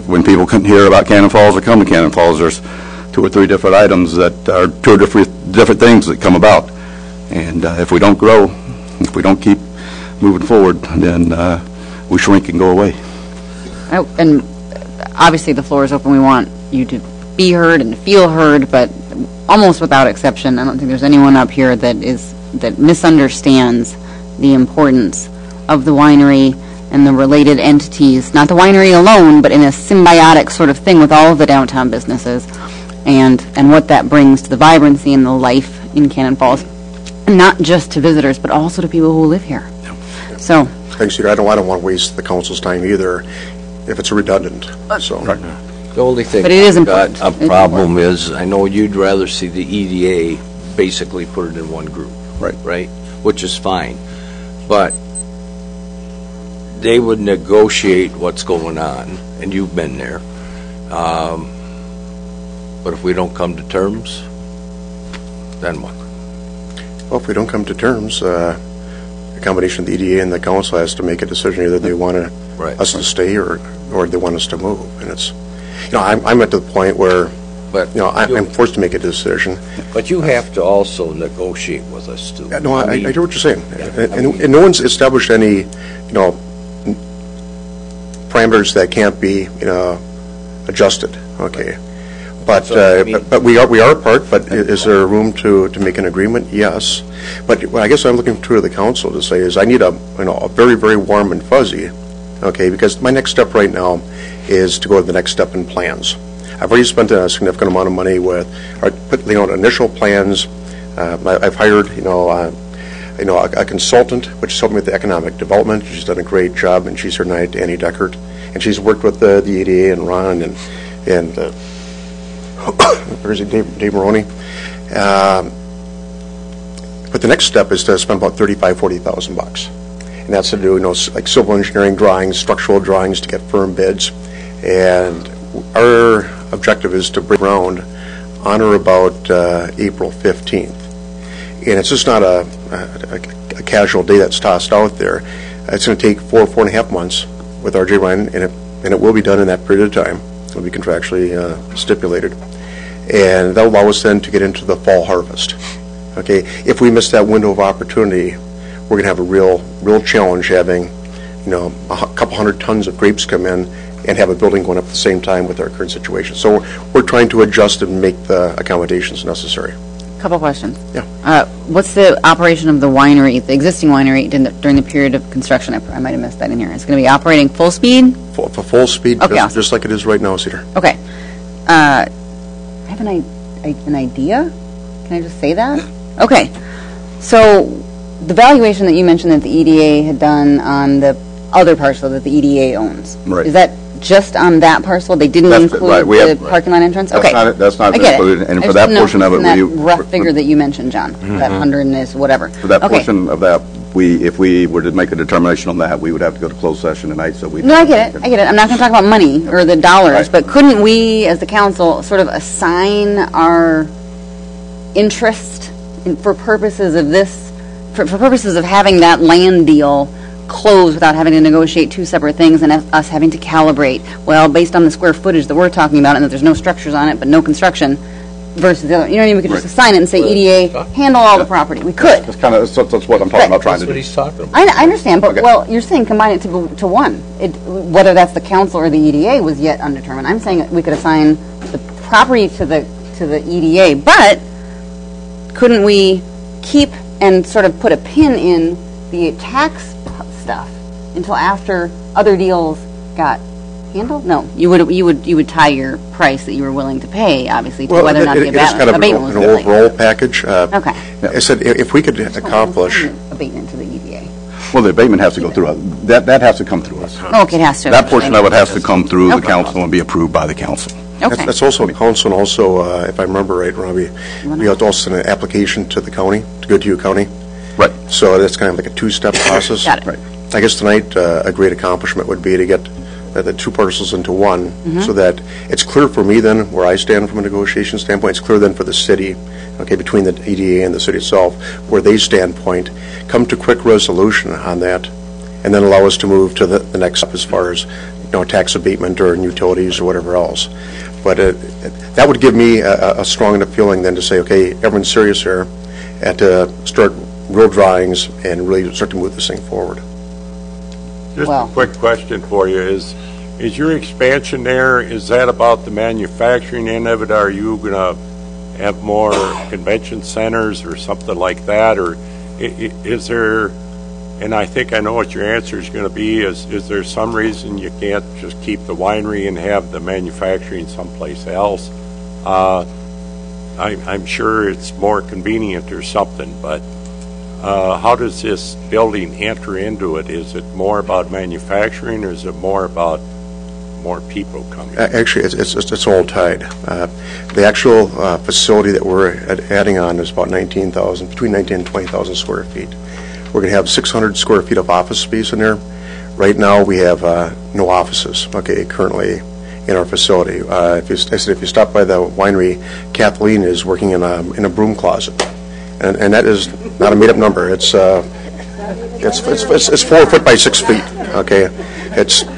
[SPEAKER 2] when people come hear about Cannon Falls or come to Cannon Falls, there's 2 or 3 different items that are 2 or different things that come about. And if we don't grow, if we don't keep moving forward, then we shrink and go away.
[SPEAKER 8] And obviously the floor is open. We want you to be heard and to feel heard, but almost without exception, I don't think there's anyone up here that misunderstands the importance of the winery and the related entities, not the winery alone, but in a symbiotic sort of thing with all of the downtown businesses, and what that brings to the vibrancy and the life in Cannon Falls, and not just to visitors, but also to people who live here. So,
[SPEAKER 11] thanks, Peter. I don't want to waste the council's time either if it's redundant.
[SPEAKER 14] The only thing
[SPEAKER 8] but it is
[SPEAKER 14] I've got
[SPEAKER 8] important.
[SPEAKER 14] a problem is, I know you'd rather see the EDA basically put it in one group. Right? Which is fine. But they would negotiate what's going on, and you've been there. But if we don't come to terms, then what?
[SPEAKER 11] Well, if we don't come to terms, a combination of the EDA and the council has to make a decision. Either they want us to stay or they want us to move. And it's, I'm at the point where, I'm forced to make a decision.
[SPEAKER 14] But you have to also negotiate with us too.
[SPEAKER 11] No, I hear what you're saying. And no one's established any, parameters that can't be, adjusted. Okay. But but we are apart. But is there room to make an agreement? Yes. But what I guess I'm looking to the council to say is I need a very, very warm and fuzzy. Okay, because my next step right now is to go to the next step in plans. I've already spent a significant amount of money with initial plans. I've hired a consultant, which is helping with the economic development. She's done a great job, and she's here tonight, Annie Deckert, and she's worked with the EDA and Ron and where's he, Dave Maroney. But the next step is to spend about $40,000, and that's to do like civil engineering drawings, structural drawings to get firm bids, and our objective is to break ground on or about April 15th. And it's just not a casual day that's tossed out there. It's going to take 4.5 months with RJ Ryan, and it will be done in that period of time. It'll be contractually stipulated. And that'll allow us then to get into the fall harvest. Okay, if we miss that window of opportunity, we're going to have a real challenge having, a couple hundred tons of grapes come in and have a building going up at the same time with our current situation. So we're trying to adjust and make the accommodations necessary.
[SPEAKER 8] Couple questions.
[SPEAKER 11] Yeah.
[SPEAKER 8] What's the operation of the winery, the existing winery, during the period of construction? I might have missed that in here. It's going to be operating full speed?
[SPEAKER 11] For full speed,
[SPEAKER 8] Okay, awesome.
[SPEAKER 11] just like it is right now, Cedar.
[SPEAKER 8] Okay. I have an idea? Can I just say that? Okay. So the valuation that you mentioned that the EDA had done on the other parcel that the EDA owns.
[SPEAKER 2] Right.
[SPEAKER 8] Is that just on that parcel? They didn't include
[SPEAKER 2] right, we
[SPEAKER 8] the
[SPEAKER 2] have-
[SPEAKER 8] parking lot entrance?
[SPEAKER 2] That's
[SPEAKER 8] Okay.
[SPEAKER 2] not- that's not
[SPEAKER 8] I get
[SPEAKER 2] included,
[SPEAKER 8] it.
[SPEAKER 2] and
[SPEAKER 8] I
[SPEAKER 2] for
[SPEAKER 8] just
[SPEAKER 2] that
[SPEAKER 8] didn't know
[SPEAKER 2] portion
[SPEAKER 8] if
[SPEAKER 2] of
[SPEAKER 8] it's
[SPEAKER 2] it,
[SPEAKER 8] in
[SPEAKER 2] we-
[SPEAKER 8] that rough figure that you mentioned, John, that 100 is whatever.
[SPEAKER 2] For that
[SPEAKER 8] Okay.
[SPEAKER 2] portion of that, if we were to make a determination on that, we would have to go to closed session tonight, so we...
[SPEAKER 8] No, I get it. I'm not going to talk about money or the dollars,
[SPEAKER 2] Right.
[SPEAKER 8] but couldn't we, as the council, sort of assign our interest for purposes of this, for purposes of having that land deal closed without having to negotiate two separate things and us having to calibrate, well, based on the square footage that we're talking about and that there's no structures on it but no construction versus the other, you know what I mean? We could just assign it and say EDA, handle all the property. We could.
[SPEAKER 2] That's kind of, that's what I'm talking about, trying to do.
[SPEAKER 14] talking about.
[SPEAKER 8] I understand, but,
[SPEAKER 2] Okay.
[SPEAKER 8] well, you're saying combine it to one. Whether that's the council or the EDA was yet undetermined. I'm saying that we could assign the property to the EDA, but couldn't we keep and sort of put a pin in the tax stuff until after other deals got handled? No, you would tie your price that you were willing to pay, obviously, to whether or not the
[SPEAKER 11] it is kind of
[SPEAKER 8] abatement was
[SPEAKER 11] an
[SPEAKER 8] complete.
[SPEAKER 11] overall package.
[SPEAKER 8] Okay.
[SPEAKER 11] I said, if we could accomplish,
[SPEAKER 8] Abatement to the EDA.
[SPEAKER 2] Well, the abatement has to go through, that has to come through us.
[SPEAKER 8] Oh, okay, it has to.
[SPEAKER 2] That portion of it has to come through the
[SPEAKER 8] Okay.
[SPEAKER 2] council and be approved by the council.
[SPEAKER 8] Okay.
[SPEAKER 11] that's also council, and also, if I remember right, Robbie, we have to also send an application to the county, to Goodhue County.
[SPEAKER 2] Right.
[SPEAKER 11] So that's kind of like a two-step process.
[SPEAKER 8] Got it.
[SPEAKER 2] Right.
[SPEAKER 11] I guess tonight, a great accomplishment would be to get the two parcels into one, so that it's clear for me then where I stand from a negotiation standpoint. It's clear then for the city, okay, between the EDA and the city itself, where they standpoint, come to quick resolution on that, and then allow us to move to the next step as far as, tax abatement or utilities or whatever else. But that would give me a strong enough feeling then to say, okay, everyone's serious here, and to start real drawings and really start to move this thing forward.
[SPEAKER 1] Just
[SPEAKER 8] Well-
[SPEAKER 1] a quick question for you, is your expansion there, is that about the manufacturing end of it? Are you going to have more convention centers or something like that? Or is there, and I think I know what your answer is going to be, is there some reason you can't just keep the winery and have the manufacturing someplace else? I'm sure it's more convenient or something, but how does this building enter into it? Is it more about manufacturing, or is it more about more people coming?
[SPEAKER 11] Actually, it's all tied. The actual facility that we're adding on is about between 19 and 20,000 square feet. We're going to have 600 square feet of office space in there. Right now, we have no offices, okay, currently in our facility. If you stop by the winery, Kathleen is working in a broom closet. And that is not a made-up number. It's 4 foot by 6 feet. Okay,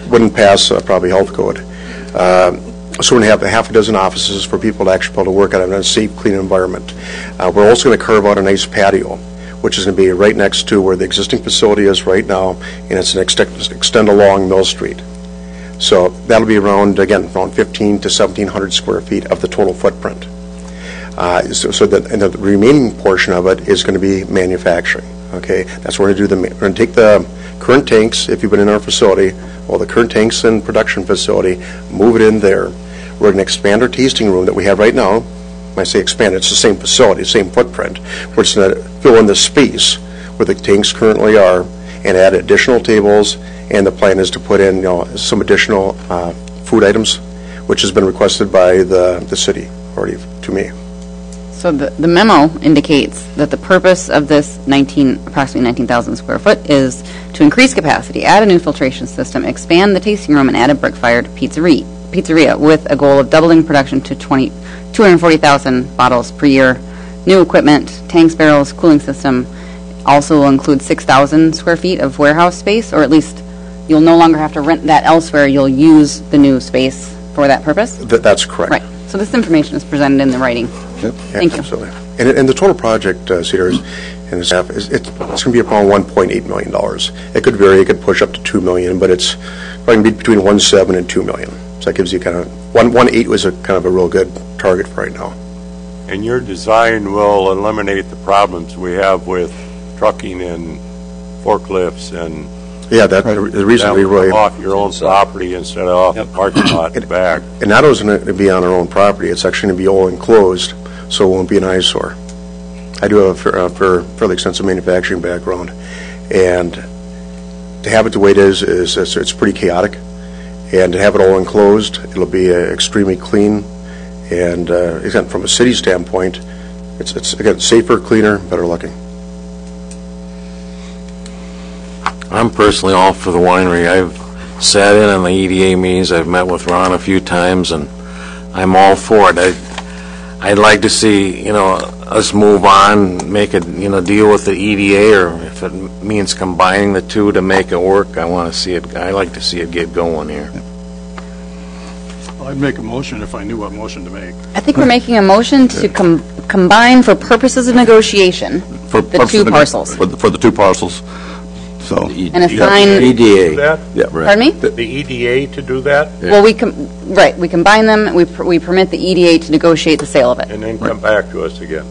[SPEAKER 11] wouldn't pass probably health code. So we're going to have a half a dozen offices for people to actually be able to work out in a safe, clean environment. We're also going to carve out a nice patio, which is going to be right next to where the existing facility is right now, and it's an extend along Mill Street. So that'll be around 15 to 1,700 square feet of the total footprint. So that, and the remaining portion of it is going to be manufacturing. Okay, that's where we're going to do. We're going to take the current tanks, if you've been in our facility, all the current tanks in production facility, move it in there. We're going to expand our tasting room that we have right now. When I say expand, it's the same facility, same footprint. We're just going to fill in the space where the tanks currently are and add additional tables. And the plan is to put in, some additional food items, which has been requested by the city already to me.
[SPEAKER 8] So the memo indicates that the purpose of this approximately 19,000 square foot is to increase capacity, add a new filtration system, expand the tasting room, and add a brick-fired pizzeria with a goal of doubling production to 240,000 bottles per year. New equipment, tanks, barrels, cooling system. Also will include 6,000 square feet of warehouse space, or at least you'll no longer have to rent that elsewhere. You'll use the new space for that purpose?
[SPEAKER 11] That's correct.
[SPEAKER 8] Right. So this information is presented in the writing.
[SPEAKER 11] Yep.
[SPEAKER 8] Thank you.
[SPEAKER 11] Absolutely. And the total project, Cedar, and the staff, it's going to be around $1.8 million. It could vary. It could push up to $2 million, but it's probably going to be between 1.7 and $2 million. So that gives you kind of 1.8 was a kind of a real good target for right now.
[SPEAKER 1] And your design will eliminate the problems we have with trucking and forklifts and
[SPEAKER 11] Yeah, that, the reason, Leroy,
[SPEAKER 1] off your own property instead of off the parking lot in the back.
[SPEAKER 11] and not only is it going to be on our own property, it's actually going to be all enclosed, so it won't be an eyesore. I do have a fairly extensive manufacturing background, and to have it the way it is it's pretty chaotic. And to have it all enclosed, it'll be extremely clean. And again, from a city standpoint, it's again safer, cleaner, better looking.
[SPEAKER 6] I'm personally all for the winery. I've sat in on the EDA meetings, I've met with Ron a few times, and I'm all for it. I'd like to see, us move on, make a, deal with the EDA, or if it means combining the two to make it work, I like to see it get going here.
[SPEAKER 4] Well, I'd make a motion if I knew what motion to make.
[SPEAKER 8] I think we're making a motion to combine for purposes of negotiation the two parcels.
[SPEAKER 2] For the two parcels. So.
[SPEAKER 8] And assign.
[SPEAKER 1] EDA.
[SPEAKER 2] Yeah, right.
[SPEAKER 8] Pardon me?
[SPEAKER 1] The EDA to do that?
[SPEAKER 8] Well, we combine them, we permit the EDA to negotiate the sale of it.
[SPEAKER 1] And then come back to us again.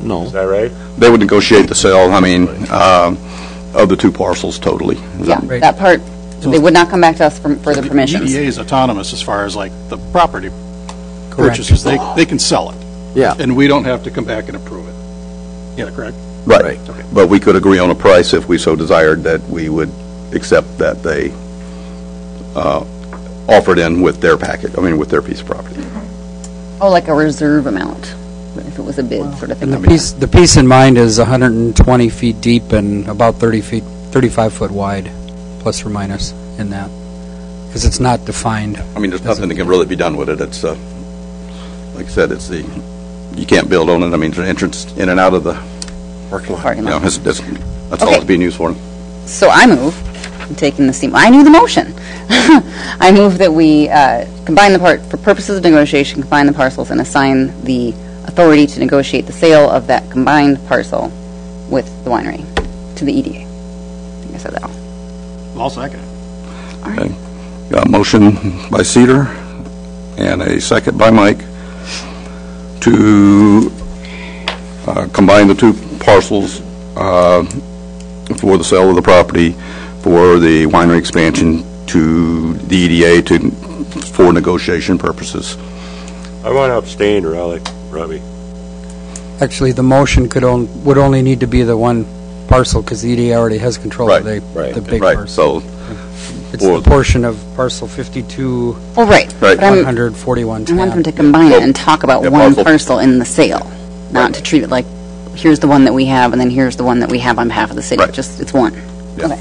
[SPEAKER 14] No.
[SPEAKER 1] Is that right?
[SPEAKER 2] They would negotiate the sale, of the two parcels totally.
[SPEAKER 8] Yeah, that part, they would not come back to us for further permissions.
[SPEAKER 4] EDA is autonomous as far as like the property purchases. They can sell it.
[SPEAKER 14] Yeah.
[SPEAKER 4] And we don't have to come back and approve it. Yeah, correct?
[SPEAKER 2] Right. But we could agree on a price if we so desired that we would accept that they offered in with their with their piece of property.
[SPEAKER 8] Oh, like a reserve amount, if it was a bid sort of thing.
[SPEAKER 3] And the piece in mind is 120 feet deep and about 35 foot wide, plus or minus in that, because it's not defined.
[SPEAKER 2] There's nothing that can really be done with it. It's, like I said, you can't build on it. There's an entrance in and out of the
[SPEAKER 11] Parking lot.
[SPEAKER 2] that's all it's being used for.
[SPEAKER 8] So I move, I'm taking the steam, I knew the motion. I move that we combine the for purposes of negotiation, combine the parcels and assign the authority to negotiate the sale of that combined parcel with the winery to the EDA. I think I said that all.
[SPEAKER 4] I'll second it.
[SPEAKER 8] All right.
[SPEAKER 2] Okay. Got a motion by Cedar and a second by Mike to combine the two parcels for the sale of the property for the winery expansion to the EDA for negotiation purposes.
[SPEAKER 1] I want to abstain, Robbie.
[SPEAKER 3] Actually, the motion would only need to be the one parcel, because the EDA already has control of the big parcel.
[SPEAKER 2] So
[SPEAKER 3] it's the portion of parcel 52.
[SPEAKER 8] Oh, right.
[SPEAKER 2] Right.
[SPEAKER 3] 141.
[SPEAKER 8] I want them to combine it and talk about one parcel in the sale, not to treat it like, here's the one that we have, and then here's the one that we have on behalf of the city.
[SPEAKER 2] Right.
[SPEAKER 8] Just, it's one.
[SPEAKER 2] Yeah.
[SPEAKER 8] Okay.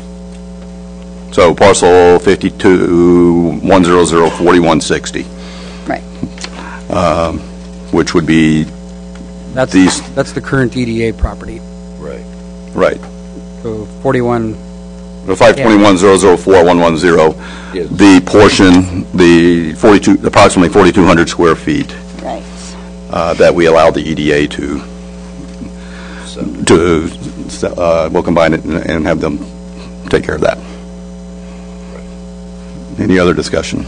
[SPEAKER 2] So parcel 52-100-4160.
[SPEAKER 8] Right.
[SPEAKER 2] Which would be
[SPEAKER 3] That's the current EDA property.
[SPEAKER 2] right.
[SPEAKER 3] So 41.
[SPEAKER 2] The 521-004-110, the portion, the approximately 4,200 square feet
[SPEAKER 8] Right.
[SPEAKER 2] that we allow the EDA we'll combine it and have them take care of that. Any other discussion?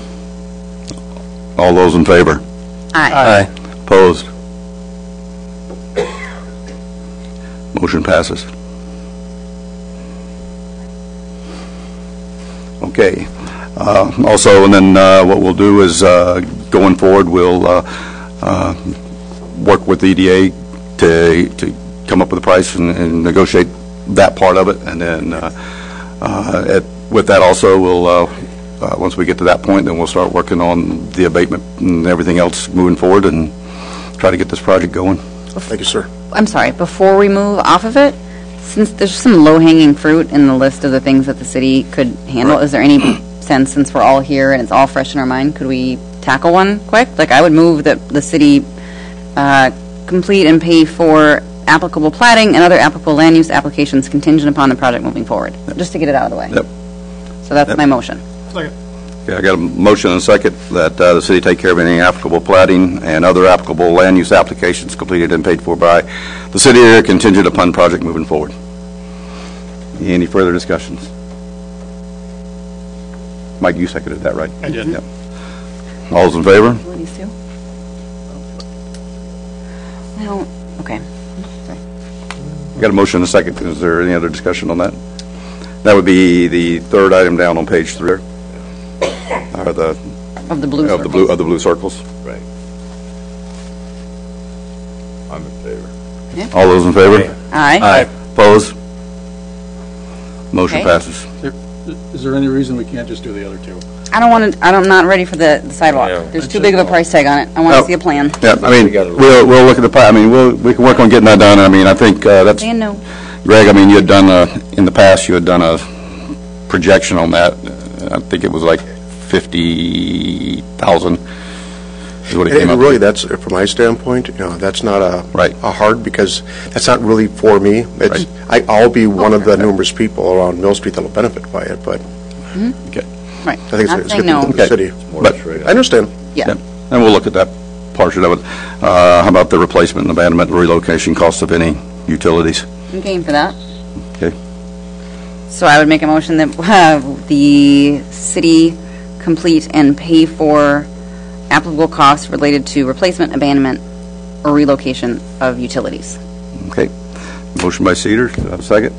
[SPEAKER 2] All those in favor?
[SPEAKER 8] Aye.
[SPEAKER 2] Opposed? Motion passes. Okay. Also, and then what we'll do is, going forward, we'll work with the EDA to come up with a price and negotiate that part of it. And then with that also, we'll, once we get to that point, then we'll start working on the abatement and everything else moving forward and try to get this project going.
[SPEAKER 11] Thank you, sir.
[SPEAKER 8] I'm sorry, before we move off of it, since there's some low-hanging fruit in the list of the things that the city could handle, is there any sense, since we're all here and it's all fresh in our mind, could we tackle one quick? Like, I would move that the city complete and pay for applicable plating and other applicable land use applications contingent upon the project moving forward, just to get it out of the way.
[SPEAKER 2] Yep.
[SPEAKER 8] So that's my motion.
[SPEAKER 4] Second.
[SPEAKER 2] Okay, I got a motion and a second that the city take care of any applicable plating and other applicable land use applications completed and paid for by the city area contingent upon project moving forward. Any further discussions? Mike, you seconded that, right?
[SPEAKER 4] I did.
[SPEAKER 2] Yep. All those in favor?
[SPEAKER 8] These two? No, okay.
[SPEAKER 2] Got a motion and a second. Is there any other discussion on that? That would be the third item down on page 3.
[SPEAKER 8] Of the blue
[SPEAKER 2] Of the blue circles.
[SPEAKER 14] Right. I'm in favor.
[SPEAKER 8] Yeah.
[SPEAKER 2] All those in favor?
[SPEAKER 8] Aye.
[SPEAKER 2] Opposed? Motion
[SPEAKER 8] Okay.
[SPEAKER 2] passes.
[SPEAKER 4] Is there any reason we can't just do the other two?
[SPEAKER 8] I'm not ready for the sidewalk.
[SPEAKER 13] Yeah.
[SPEAKER 8] There's too big of a price tag on it. I want
[SPEAKER 2] Oh.
[SPEAKER 8] to see a plan.
[SPEAKER 2] Yeah, I mean, we'll look at we can work on getting that done. I mean, I think that's,
[SPEAKER 8] Dan, no.
[SPEAKER 2] Greg, I mean, you had done, in the past, you had done a projection on that. I think it was like 50,000 is what it came
[SPEAKER 11] And
[SPEAKER 2] up
[SPEAKER 11] really,
[SPEAKER 2] to.
[SPEAKER 11] that's, from my standpoint, that's not a
[SPEAKER 2] Right.
[SPEAKER 11] hard, because that's not really for me. It's, I'll be one of the numerous people around Mill Street that'll benefit by it, but
[SPEAKER 2] Okay.
[SPEAKER 8] Right.
[SPEAKER 11] I think it's
[SPEAKER 8] Not
[SPEAKER 11] a good
[SPEAKER 8] saying
[SPEAKER 11] thing
[SPEAKER 8] no.
[SPEAKER 11] for the city.
[SPEAKER 2] But,
[SPEAKER 11] I understand.
[SPEAKER 8] Yeah.
[SPEAKER 2] and we'll look at that portion of it. How about the replacement and abandonment relocation cost of any utilities?
[SPEAKER 8] I'm game for that.
[SPEAKER 2] Okay.
[SPEAKER 8] So I would make a motion that the city complete and pay for applicable costs related to replacement, abandonment, or relocation of utilities.
[SPEAKER 2] Okay. Motion by Cedar, do I have a second?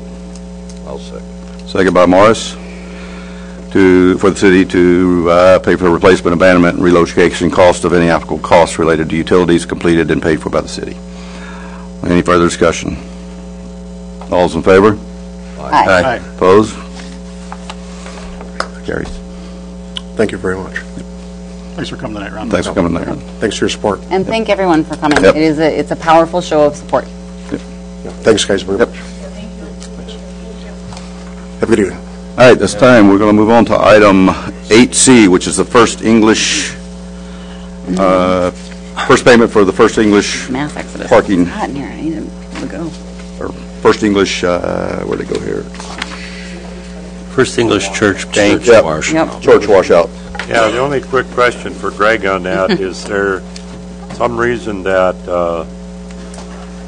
[SPEAKER 14] I'll second.
[SPEAKER 2] Second by Morris, for the city to pay for the replacement, abandonment, and relocation cost of any applicable costs related to utilities completed and paid for by the city. Any further discussion? All's in favor?
[SPEAKER 8] Aye.
[SPEAKER 2] Opposed? Carries.
[SPEAKER 11] Thank you very much.
[SPEAKER 4] Thanks for coming tonight, Ron.
[SPEAKER 2] Thanks for coming there.
[SPEAKER 11] Thanks for your support.
[SPEAKER 8] And thank everyone for coming.
[SPEAKER 2] Yep.
[SPEAKER 8] It's a powerful show of support.
[SPEAKER 11] Thanks, guys, very much. Have a good evening.
[SPEAKER 2] All right, this time, we're going to move on to item 8C, which is the first English, first payment for the first English
[SPEAKER 8] Mass exodus.
[SPEAKER 2] parking,
[SPEAKER 8] It's hot in here. I need to go.
[SPEAKER 2] or first English, where'd it go here?
[SPEAKER 1] First English Church Bank.
[SPEAKER 2] Yep.
[SPEAKER 8] Yep.
[SPEAKER 2] Church washout.
[SPEAKER 1] Yeah, the only quick question for Greg on that, is there some reason that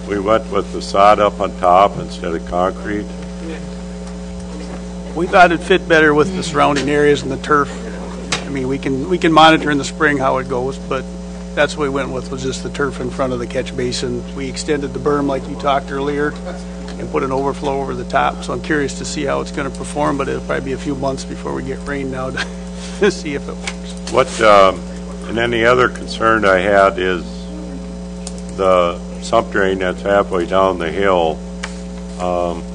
[SPEAKER 1] we went with the sod up on top instead of concrete?
[SPEAKER 12] We thought it'd fit better with the surrounding areas and the turf. I mean, we can monitor in the spring how it goes, but that's what we went with, was just the turf in front of the catch basin. We extended the berm like you talked earlier and put an overflow over the top, so I'm curious to see how it's going to perform, but it'll probably be a few months before we get rain now to see if it works.
[SPEAKER 1] And then the other concern I had is the sump drain that's halfway down the hill,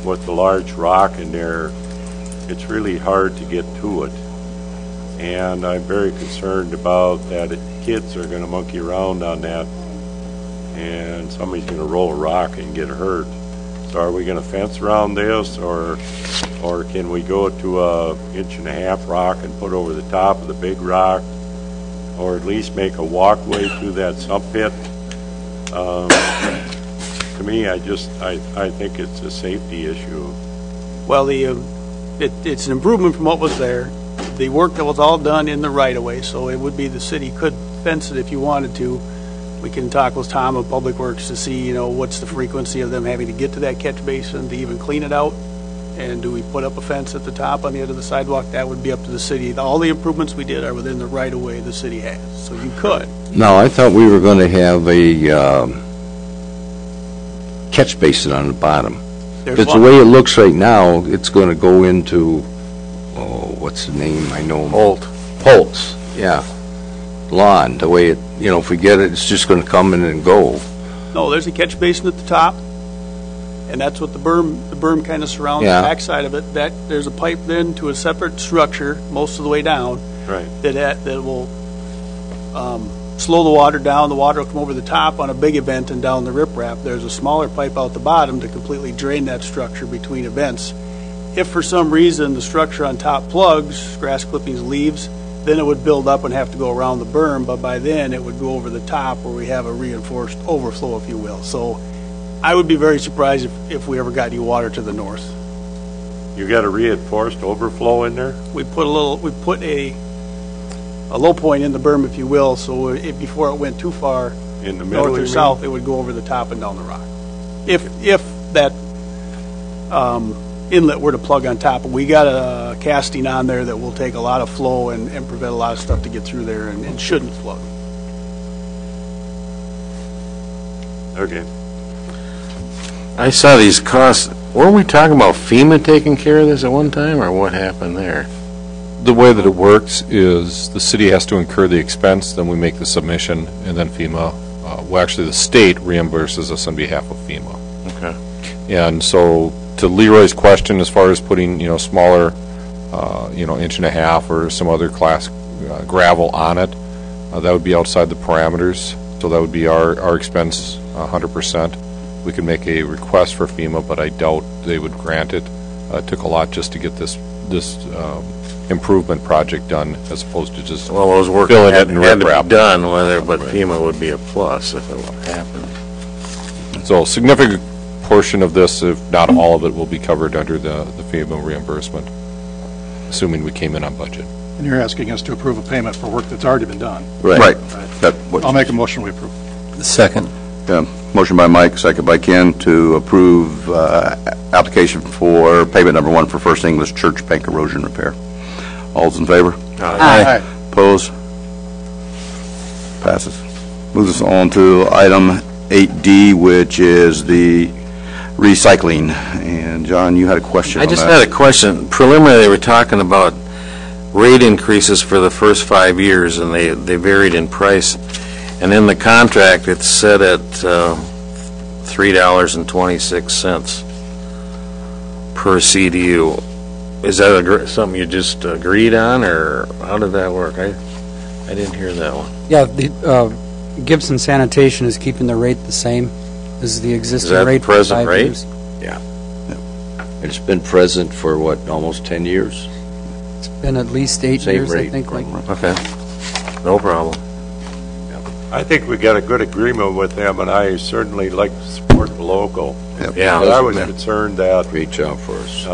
[SPEAKER 1] with the large rock in there. It's really hard to get to it. And I'm very concerned about that kids are going to monkey around on that, and somebody's going to roll a rock and get hurt. So are we going to fence around this, or can we go to a 1.5-inch rock and put over the top of the big rock, or at least make a walkway through that sump pit? To me, I think it's a safety issue.
[SPEAKER 12] Well, it's an improvement from what was there. The work that was all done in the right-of-way, so it would be the city could fence it if you wanted to. We can talk with Tom of Public Works to see, what's the frequency of them having to get to that catch basin to even clean it out. And do we put up a fence at the top on the end of the sidewalk? That would be up to the city. All the improvements we did are within the right-of-way the city has, so you could.
[SPEAKER 14] No, I thought we were going to have a catch basin on the bottom.
[SPEAKER 12] There's
[SPEAKER 14] It's the
[SPEAKER 12] one-
[SPEAKER 14] way it looks right now, it's going to go into, what's the name? I know. Holt's, yeah. Lawn, the way it, if we get it, it's just going to come in and go.
[SPEAKER 12] No, there's a catch basin at the top, and that's what the berm kind of surrounds
[SPEAKER 14] Yeah.
[SPEAKER 12] the backside of it. There's a pipe then to a separate structure, most of the way down,
[SPEAKER 1] Right.
[SPEAKER 12] that will slow the water down. The water will come over the top on a big event and down the riprap. There's a smaller pipe out the bottom to completely drain that structure between events. If for some reason the structure on top plugs, grass clippings, leaves, then it would build up and have to go around the berm, but by then it would go over the top where we have a reinforced overflow, if you will. So I would be very surprised if we ever got any water to the north.
[SPEAKER 1] You got a reinforced overflow in there?
[SPEAKER 12] We put a low point in the berm, if you will, so before it went too far
[SPEAKER 1] In the middle,
[SPEAKER 12] north
[SPEAKER 1] you
[SPEAKER 12] or
[SPEAKER 1] mean?
[SPEAKER 12] south, it would go over the top and down the rock. If that inlet were to plug on top, we got a casting on there that will take a lot of flow and prevent a lot of stuff to get through there and shouldn't flood.
[SPEAKER 1] Okay.
[SPEAKER 6] I saw these costs. Weren't we talking about FEMA taking care of this at one time, or what happened there?
[SPEAKER 13] The way that it works is the city has to incur the expense, then we make the submission, and then FEMA, well, actually, the state reimburses us on behalf of FEMA.
[SPEAKER 6] Okay.
[SPEAKER 13] And so, to Leroy's question, as far as putting, smaller, 1.5 or some other class gravel on it, that would be outside the parameters. So that would be our expense 100%. We could make a request for FEMA, but I doubt they would grant it. It took a lot just to get this improvement project done, as opposed to just
[SPEAKER 6] those work
[SPEAKER 13] filling
[SPEAKER 6] had
[SPEAKER 13] it in
[SPEAKER 6] to
[SPEAKER 13] riprap.
[SPEAKER 6] be done, but FEMA would be a plus if it happened.
[SPEAKER 13] So a significant portion of this, if not all of it, will be covered under the FEMA reimbursement, assuming we came in on budget.
[SPEAKER 4] And you're asking us to approve a payment for work that's already been done.
[SPEAKER 2] Right.
[SPEAKER 4] I'll make a motion we approve.
[SPEAKER 14] Second.
[SPEAKER 2] Motion by Mike, second by Ken, to approve application for payment number 1 for First English Church bank erosion repair. All's in favor?
[SPEAKER 8] Aye.
[SPEAKER 2] Opposed? Passes. Moves us on to item 8D, which is the recycling. And John, you had a question on that.
[SPEAKER 6] I just had a question. Preliminary, they were talking about rate increases for the first 5 years, and they varied in price. And in the contract, it's set at $3.26 per CDU. Is that something you just agreed on, or how did that work? I didn't hear that one.
[SPEAKER 3] Yeah, the Gibson Sanitation is keeping the rate the same as the existing rate.
[SPEAKER 6] Is that the present
[SPEAKER 3] for 5
[SPEAKER 6] rate?
[SPEAKER 3] years.
[SPEAKER 14] Yeah. It's been present for, almost 10 years?
[SPEAKER 3] It's been at least 8
[SPEAKER 14] Same
[SPEAKER 3] years,
[SPEAKER 14] rate.
[SPEAKER 3] I think.
[SPEAKER 6] Okay. No problem.
[SPEAKER 1] I think we got a good agreement with them, and I certainly like to support the local.
[SPEAKER 6] Yeah.
[SPEAKER 1] But I was concerned that
[SPEAKER 14] Great job for us.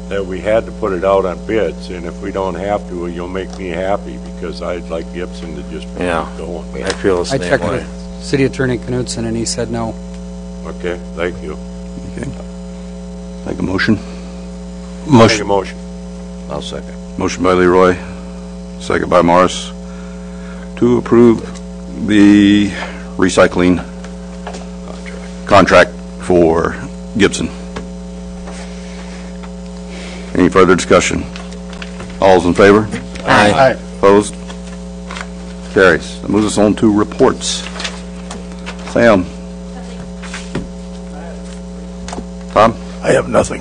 [SPEAKER 1] that we had to put it out on bids, and if we don't have to, you'll make me happy, because I'd like Gibson to just keep going.
[SPEAKER 6] I feel the
[SPEAKER 3] I
[SPEAKER 6] same
[SPEAKER 3] checked
[SPEAKER 6] way.
[SPEAKER 3] with City Attorney Knudsen, and he said no.
[SPEAKER 1] Okay, thank you.
[SPEAKER 2] Make a motion.
[SPEAKER 1] Make a motion.
[SPEAKER 14] I'll second.
[SPEAKER 2] Motion by Leroy, second by Morris, to approve the recycling contract for Gibson. Any further discussion? All's in favor?
[SPEAKER 7] Aye.
[SPEAKER 2] Opposed? Carries. That moves us on to reports. Sam? Tom?
[SPEAKER 5] I have nothing.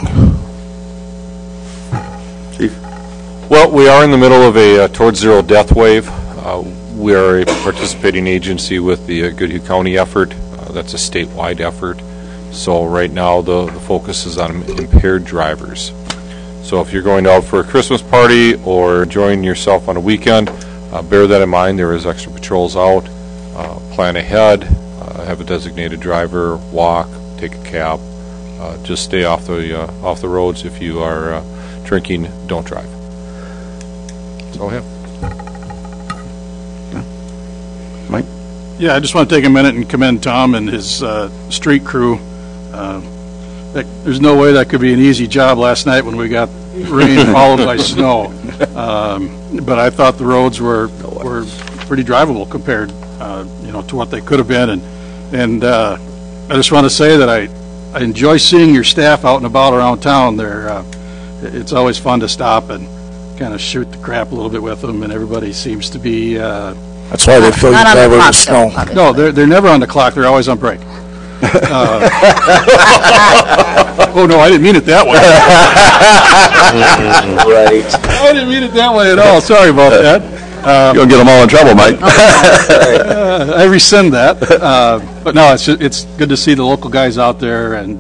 [SPEAKER 2] Chief?
[SPEAKER 13] Well, we are in the middle of a Towards Zero death wave. We are a participating agency with the Goodhue County effort. That's a statewide effort. So right now, the focus is on impaired drivers. So if you're going out for a Christmas party or enjoying yourself on a weekend, bear that in mind. There is extra patrols out. Plan ahead. Have a designated driver. Walk. Take a cab. Just stay off the roads. If you are drinking, don't drive. That's all I have.
[SPEAKER 2] Mike?
[SPEAKER 4] Yeah, I just want to take a minute and commend Tom and his street crew. There's no way that could be an easy job last night when we got rain followed by snow. But I thought the roads were pretty drivable compared, to what they could have been. And I just want to say that I enjoy seeing your staff out and about around town. It's always fun to stop and kind of shoot the crap a little bit with them, and everybody seems to be.
[SPEAKER 5] That's why they fill you drive over the snow.
[SPEAKER 4] No, they're never on the clock. They're always on break. Oh, no, I didn't mean it that way.
[SPEAKER 14] Right.
[SPEAKER 4] I didn't mean it that way at all. Sorry about that.
[SPEAKER 2] You're going to get them all in trouble, Mike.
[SPEAKER 4] I rescind that. But no, it's good to see the local guys out there, and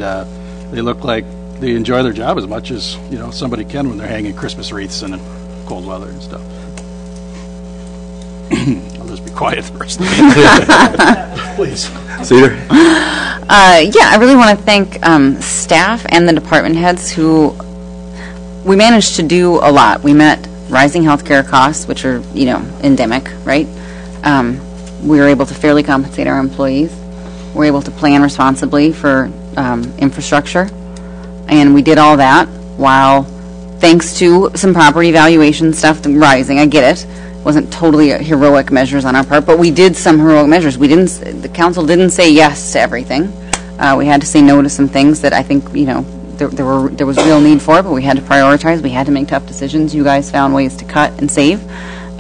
[SPEAKER 4] they look like they enjoy their job as much as, somebody can when they're hanging Christmas wreaths in cold weather and stuff. I'll just be quiet the rest of the day. Please.
[SPEAKER 2] Cedar?
[SPEAKER 8] Yeah, I really want to thank staff and the department heads who, we managed to do a lot. We met rising healthcare costs, which are, endemic, right? We were able to fairly compensate our employees. We were able to plan responsibly for infrastructure. And we did all that while, thanks to some property valuation stuff rising, I get it, wasn't totally heroic measures on our part, but we did some heroic measures. The council didn't say yes to everything. We had to say no to some things that I think, there was real need for, but we had to prioritize. We had to make tough decisions. You guys found ways to cut and save,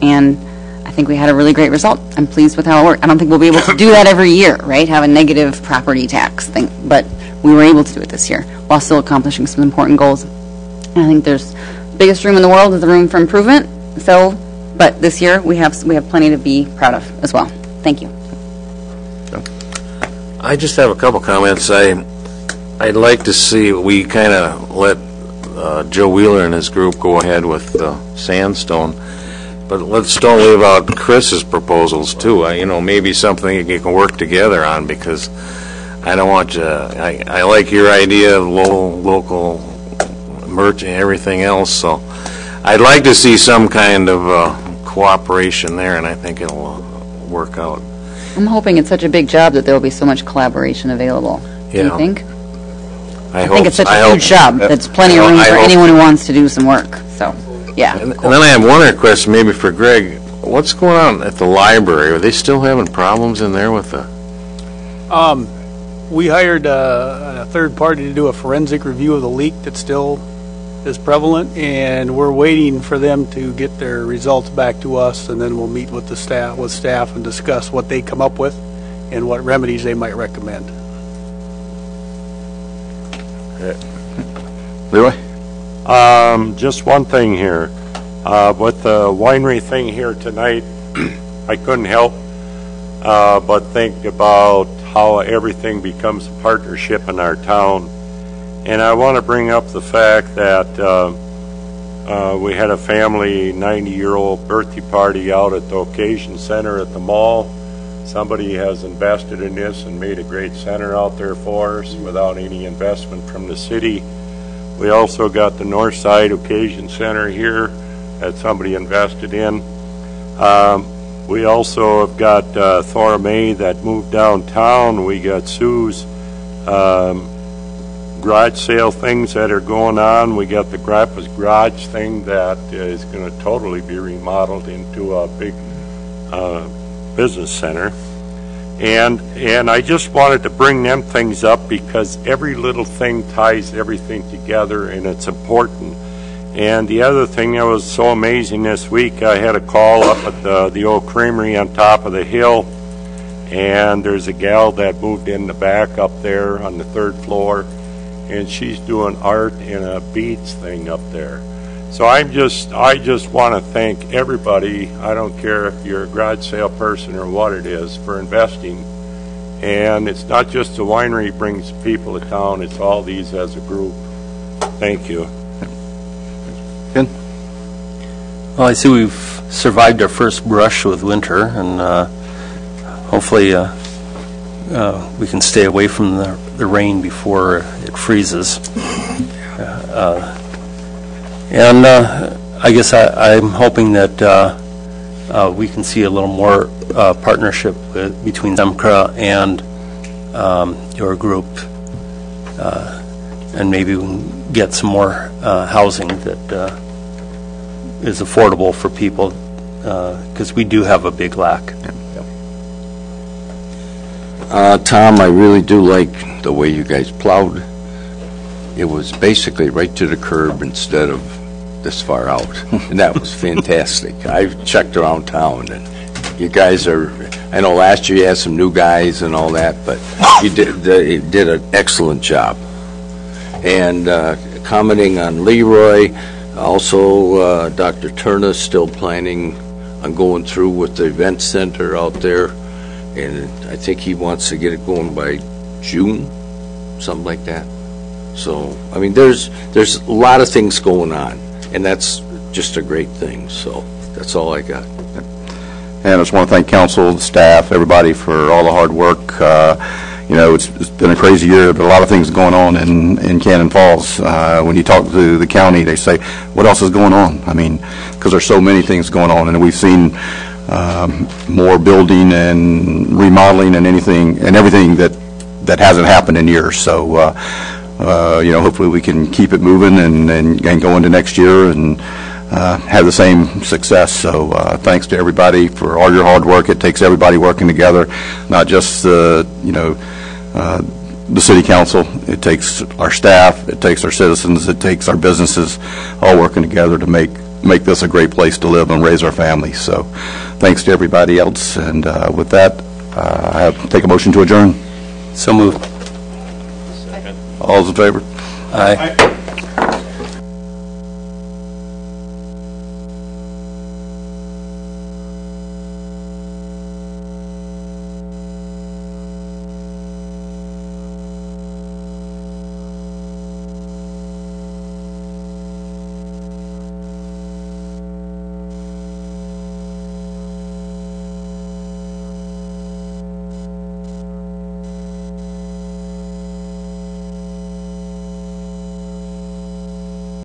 [SPEAKER 8] and I think we had a really great result. I'm pleased with how it worked. I don't think we'll be able to do that every year, right? Have a negative property tax thing, but we were able to do it this year while still accomplishing some important goals. And I think there's the biggest room in the world is the room for improvement. So, but this year we have plenty to be proud of as well. Thank you.
[SPEAKER 6] I just have a couple comments. I'd like to see we kind of let Joe Wheeler and his group go ahead with sandstone, but let's don't leave out Chris's proposals too. Maybe something you can work together on, because I don't want you. I like your idea of local merch and everything else. So I'd like to see some kind of cooperation there, and I think it'll work out.
[SPEAKER 8] I'm hoping it's such a big job that there will be so much collaboration available. Do you think? I think it's such a huge job. There's plenty of room for anyone who wants to do some work. So, yeah.
[SPEAKER 6] And then I have one other question, maybe for Greg. What's going on at the library? Are they still having problems in there with the?
[SPEAKER 15] We hired a third party to do a forensic review of the leak that still is prevalent, and we're waiting for them to get their results back to us, and then we'll meet with the staff and discuss what they come up with and what remedies they might recommend.
[SPEAKER 2] Leroy?
[SPEAKER 1] Just one thing here. With the winery thing here tonight, I couldn't help but think about how everything becomes a partnership in our town. And I want to bring up the fact that we had a family 90-year-old birthday party out at the Occasion Center at the mall. Somebody has invested in this and made a great center out there for us without any investment from the city. We also got the North Side Occasion Center here that somebody invested in. We also have got Thora May that moved downtown. We got Sue's garage sale things that are going on. We got the Grappa's Garage thing that is going to totally be remodeled into a big business center. And I just wanted to bring them things up because every little thing ties everything together, and it's important. And the other thing that was so amazing this week, I had a call up at the old creamery on top of the hill, and there's a gal that moved in the back up there on the 3rd floor, and she's doing art in a beads thing up there. So I just want to thank everybody, I don't care if you're a garage sale person or what it is, for investing. And it's not just the winery brings people to town, it's all these as a group. Thank you.
[SPEAKER 2] Ken?
[SPEAKER 16] Well, I see we've survived our first brush with winter, and hopefully we can stay away from the rain before it freezes. And I guess I'm hoping that we can see a little more partnership between SEMCRA and your group, and maybe we can get some more housing that is affordable for people, because we do have a big lack.
[SPEAKER 14] Tom, I really do like the way you guys plowed. It was basically right to the curb instead of this far out, and that was fantastic. I've checked around town, and you guys are, I know last year you had some new guys and all that, but you did an excellent job. And commenting on Leroy, also Dr. Turner still planning on going through with the event center out there, and I think he wants to get it going by June, something like that. So, I mean, there's a lot of things going on, and that's just a great thing. So that's all I got.
[SPEAKER 2] And I just want to thank council, staff, everybody for all the hard work. You know, it's been a crazy year, but a lot of things going on in Cannon Falls. When you talk to the county, they say, what else is going on? I mean, because there's so many things going on, and we've seen more building and remodeling and everything that hasn't happened in years. So, you know, hopefully we can keep it moving and go into next year and have the same success. So thanks to everybody for all your hard work. It takes everybody working together, not just the city council. It takes our staff, it takes our citizens, it takes our businesses, all working together to make this a great place to live and raise our families. So thanks to everybody else. And with that, I take a motion to adjourn.
[SPEAKER 16] So moved.
[SPEAKER 2] All those in favor?
[SPEAKER 16] Aye.